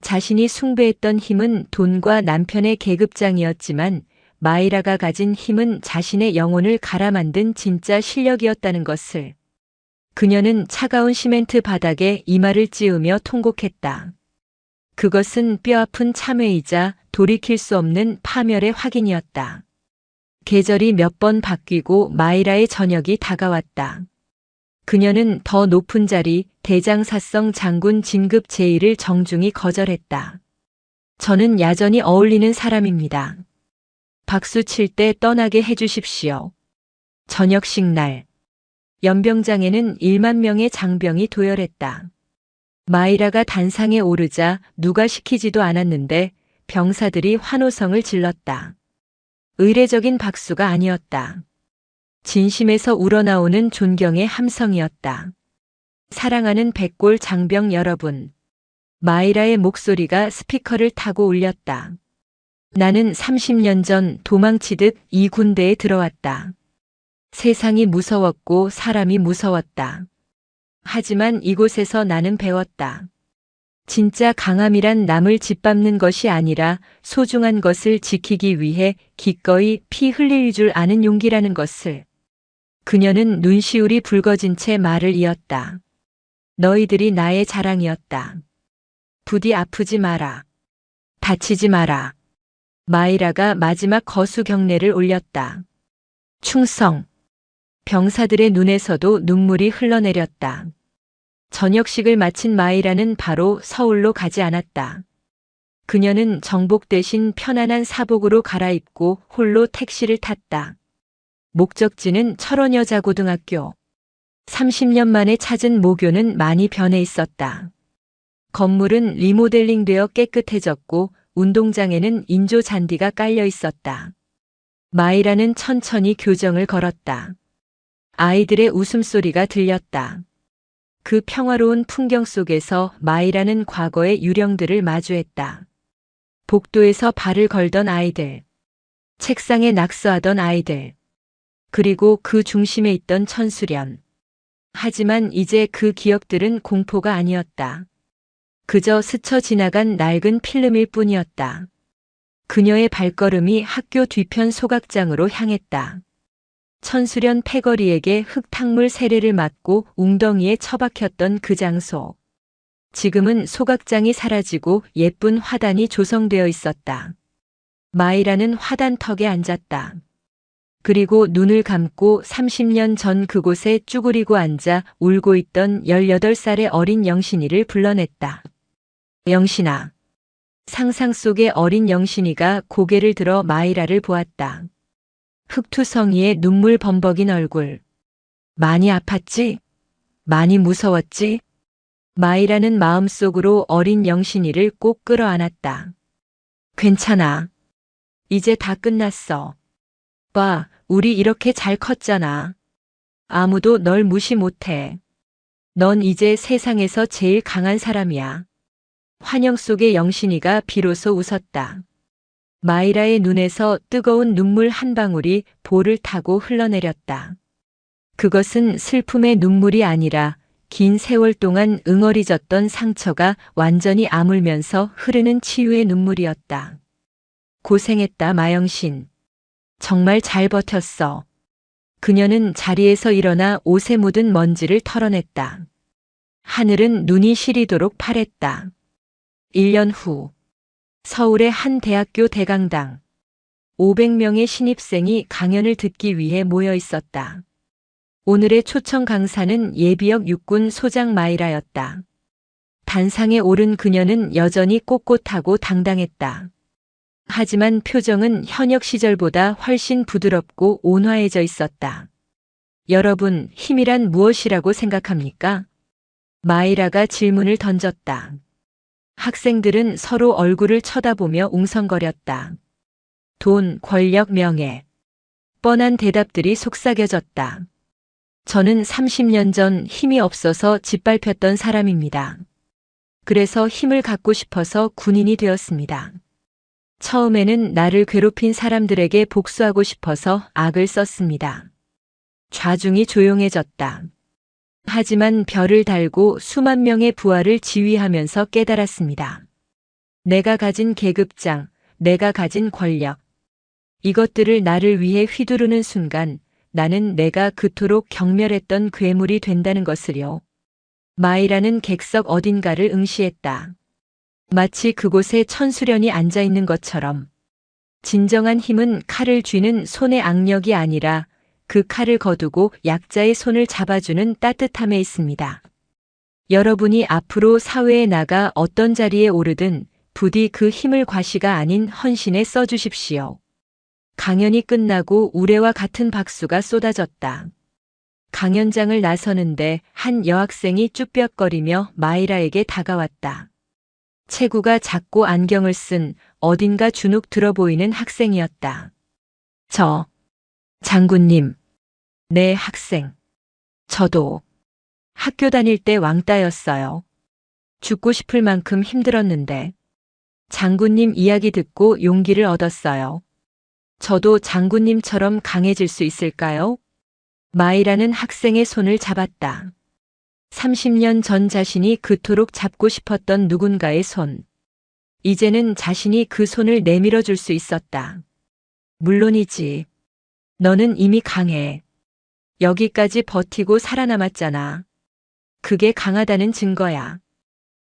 자신이 숭배했던 힘은 돈과 남편의 계급장이었지만 마이라가 가진 힘은 자신의 영혼을 갈아 만든 진짜 실력이었다는 것을. 그녀는 차가운 시멘트 바닥에 이마를 찌우며 통곡했다. 그것은 뼈아픈 참회이자 돌이킬 수 없는 파멸의 확인이었다. 계절이 몇 번 바뀌고 마이라의 저녁이 다가왔다. 그녀는 더 높은 자리, 대장사성 장군 진급 제1을 정중히 거절했다. 저는 야전이 어울리는 사람입니다. 박수 칠 때 떠나게 해주십시오. 저녁식 날. 연병장에는 1만 명의 장병이 도열했다. 마이라가 단상에 오르자 누가 시키지도 않았는데 병사들이 환호성을 질렀다. 의례적인 박수가 아니었다. 진심에서 우러나오는 존경의 함성이었다. 사랑하는 백골 장병 여러분. 마이라의 목소리가 스피커를 타고 울렸다. 나는 30년 전 도망치듯 이 군대에 들어왔다. 세상이 무서웠고 사람이 무서웠다. 하지만 이곳에서 나는 배웠다. 진짜 강함이란 남을 짓밟는 것이 아니라 소중한 것을 지키기 위해 기꺼이 피 흘릴 줄 아는 용기라는 것을. 그녀는 눈시울이 붉어진 채 말을 이었다. 너희들이 나의 자랑이었다. 부디 아프지 마라. 다치지 마라. 마이라가 마지막 거수 경례를 올렸다. 충성. 병사들의 눈에서도 눈물이 흘러내렸다. 저녁식을 마친 마이라는 바로 서울로 가지 않았다. 그녀는 정복 대신 편안한 사복으로 갈아입고 홀로 택시를 탔다. 목적지는 철원여자고등학교. 30년 만에 찾은 모교는 많이 변해 있었다. 건물은 리모델링되어 깨끗해졌고 운동장에는 인조 잔디가 깔려 있었다. 마이라는 천천히 교정을 걸었다. 아이들의 웃음소리가 들렸다. 그 평화로운 풍경 속에서 마이라는 과거의 유령들을 마주했다. 복도에서 발을 걸던 아이들, 책상에 낙서하던 아이들, 그리고 그 중심에 있던 천수련. 하지만 이제 그 기억들은 공포가 아니었다. 그저 스쳐 지나간 낡은 필름일 뿐이었다. 그녀의 발걸음이 학교 뒤편 소각장으로 향했다. 천수련 패거리에게 흙탕물 세례를 맞고 웅덩이에 처박혔던 그 장소. 지금은 소각장이 사라지고 예쁜 화단이 조성되어 있었다. 마이라는 화단턱에 앉았다. 그리고 눈을 감고 30년 전 그곳에 쭈그리고 앉아 울고 있던 18살의 어린 영신이를 불러냈다. 영신아. 상상 속의 어린 영신이가 고개를 들어 마이라를 보았다. 흑투성이의 눈물 범벅인 얼굴. 많이 아팠지? 많이 무서웠지? 마이라는 마음속으로 어린 영신이를 꼭 끌어안았다. 괜찮아. 이제 다 끝났어. 봐, 우리 이렇게 잘 컸잖아. 아무도 널 무시 못해. 넌 이제 세상에서 제일 강한 사람이야. 환영 속의 영신이가 비로소 웃었다. 마이라의 눈에서 뜨거운 눈물 한 방울이 볼을 타고 흘러내렸다. 그것은 슬픔의 눈물이 아니라 긴 세월 동안 응어리졌던 상처가 완전히 아물면서 흐르는 치유의 눈물이었다. 고생했다, 마영신. 정말 잘 버텼어. 그녀는 자리에서 일어나 옷에 묻은 먼지를 털어냈다. 하늘은 눈이 시리도록 파랬다. 1년 후, 서울의 한 대학교 대강당. 500명의 신입생이 강연을 듣기 위해 모여 있었다. 오늘의 초청 강사는 예비역 육군 소장 마이라였다. 단상에 오른 그녀는 여전히 꼿꼿하고 당당했다. 하지만 표정은 현역 시절보다 훨씬 부드럽고 온화해져 있었다. 여러분, 힘이란 무엇이라고 생각합니까? 마이라가 질문을 던졌다. 학생들은 서로 얼굴을 쳐다보며 웅성거렸다. 돈, 권력, 명예. 뻔한 대답들이 속삭여졌다. 저는 30년 전 힘이 없어서 짓밟혔던 사람입니다. 그래서 힘을 갖고 싶어서 군인이 되었습니다. 처음에는 나를 괴롭힌 사람들에게 복수하고 싶어서 악을 썼습니다. 좌중이 조용해졌다. 하지만 별을 달고 수만 명의 부하를 지휘하면서 깨달았습니다. 내가 가진 계급장, 내가 가진 권력. 이것들을 나를 위해 휘두르는 순간 나는 내가 그토록 경멸했던 괴물이 된다는 것을요. 마이라는 객석 어딘가를 응시했다. 마치 그곳에 천수련이 앉아 있는 것처럼. 진정한 힘은 칼을 쥐는 손의 악력이 아니라 그 칼을 거두고 약자의 손을 잡아주는 따뜻함에 있습니다. 여러분이 앞으로 사회에 나가 어떤 자리에 오르든 부디 그 힘을 과시가 아닌 헌신에 써주십시오. 강연이 끝나고 우레와 같은 박수가 쏟아졌다. 강연장을 나서는데 한 여학생이 쭈뼛거리며 마이라에게 다가왔다. 체구가 작고 안경을 쓴 어딘가 주눅 들어 보이는 학생이었다. 장군님. 네, 학생. 저도 학교 다닐 때 왕따였어요. 죽고 싶을 만큼 힘들었는데. 장군님 이야기 듣고 용기를 얻었어요. 저도 장군님처럼 강해질 수 있을까요? 마이라는 학생의 손을 잡았다. 30년 전 자신이 그토록 잡고 싶었던 누군가의 손. 이제는 자신이 그 손을 내밀어 줄 수 있었다. 물론이지. 너는 이미 강해. 여기까지 버티고 살아남았잖아. 그게 강하다는 증거야.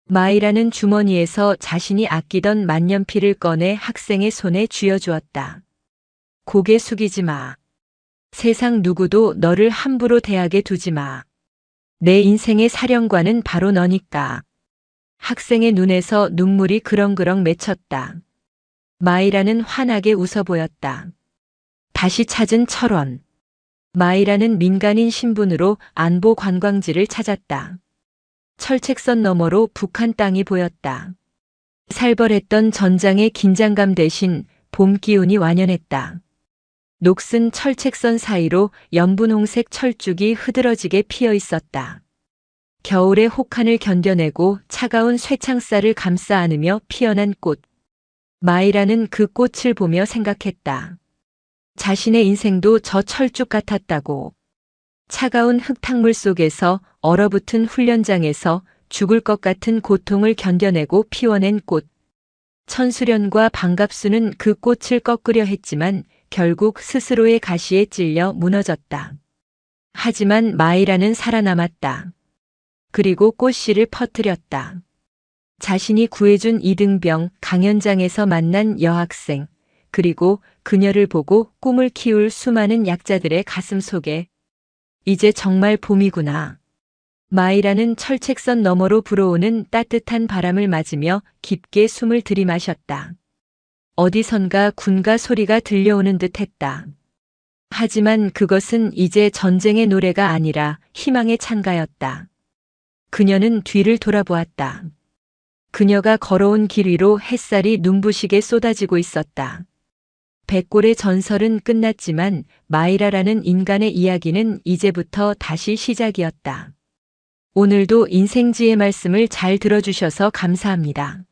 마이라는 주머니에서 자신이 아끼던 만년필을 꺼내 학생의 손에 쥐어주었다. 고개 숙이지 마. 세상 누구도 너를 함부로 대하게 두지 마. 내 인생의 사령관은 바로 너니까. 학생의 눈에서 눈물이 그렁그렁 맺혔다. 마이라는 환하게 웃어 보였다. 다시 찾은 철원. 마이라는 민간인 신분으로 안보 관광지를 찾았다. 철책선 너머로 북한 땅이 보였다. 살벌했던 전장의 긴장감 대신 봄 기운이 완연했다. 녹슨 철책선 사이로 연분홍색 철쭉이 흐드러지게 피어 있었다. 겨울의 혹한을 견뎌내고 차가운 쇠창살을 감싸 안으며 피어난 꽃. 마이라는 그 꽃을 보며 생각했다. 자신의 인생도 저 철쭉 같았다고. 차가운 흙탕물 속에서 얼어붙은 훈련장에서 죽을 것 같은 고통을 견뎌내고 피워낸 꽃. 천수련과 반갑수는 그 꽃을 꺾으려 했지만 결국 스스로의 가시에 찔려 무너졌다. 하지만 마이라는 살아남았다. 그리고 꽃씨를 퍼뜨렸다. 자신이 구해준 이등병 강연장에서 만난 여학생, 그리고 그녀를 보고 꿈을 키울 수많은 약자들의 가슴 속에 이제 정말 봄이구나. 마이라는 철책선 너머로 불어오는 따뜻한 바람을 맞으며 깊게 숨을 들이마셨다. 어디선가 군가 소리가 들려오는 듯 했다. 하지만 그것은 이제 전쟁의 노래가 아니라 희망의 찬가였다. 그녀는 뒤를 돌아보았다. 그녀가 걸어온 길 위로 햇살이 눈부시게 쏟아지고 있었다. 백골의 전설은 끝났지만 마이라라는 인간의 이야기는 이제부터 다시 시작이었다. 오늘도 인생지의 말씀을 잘 들어주셔서 감사합니다.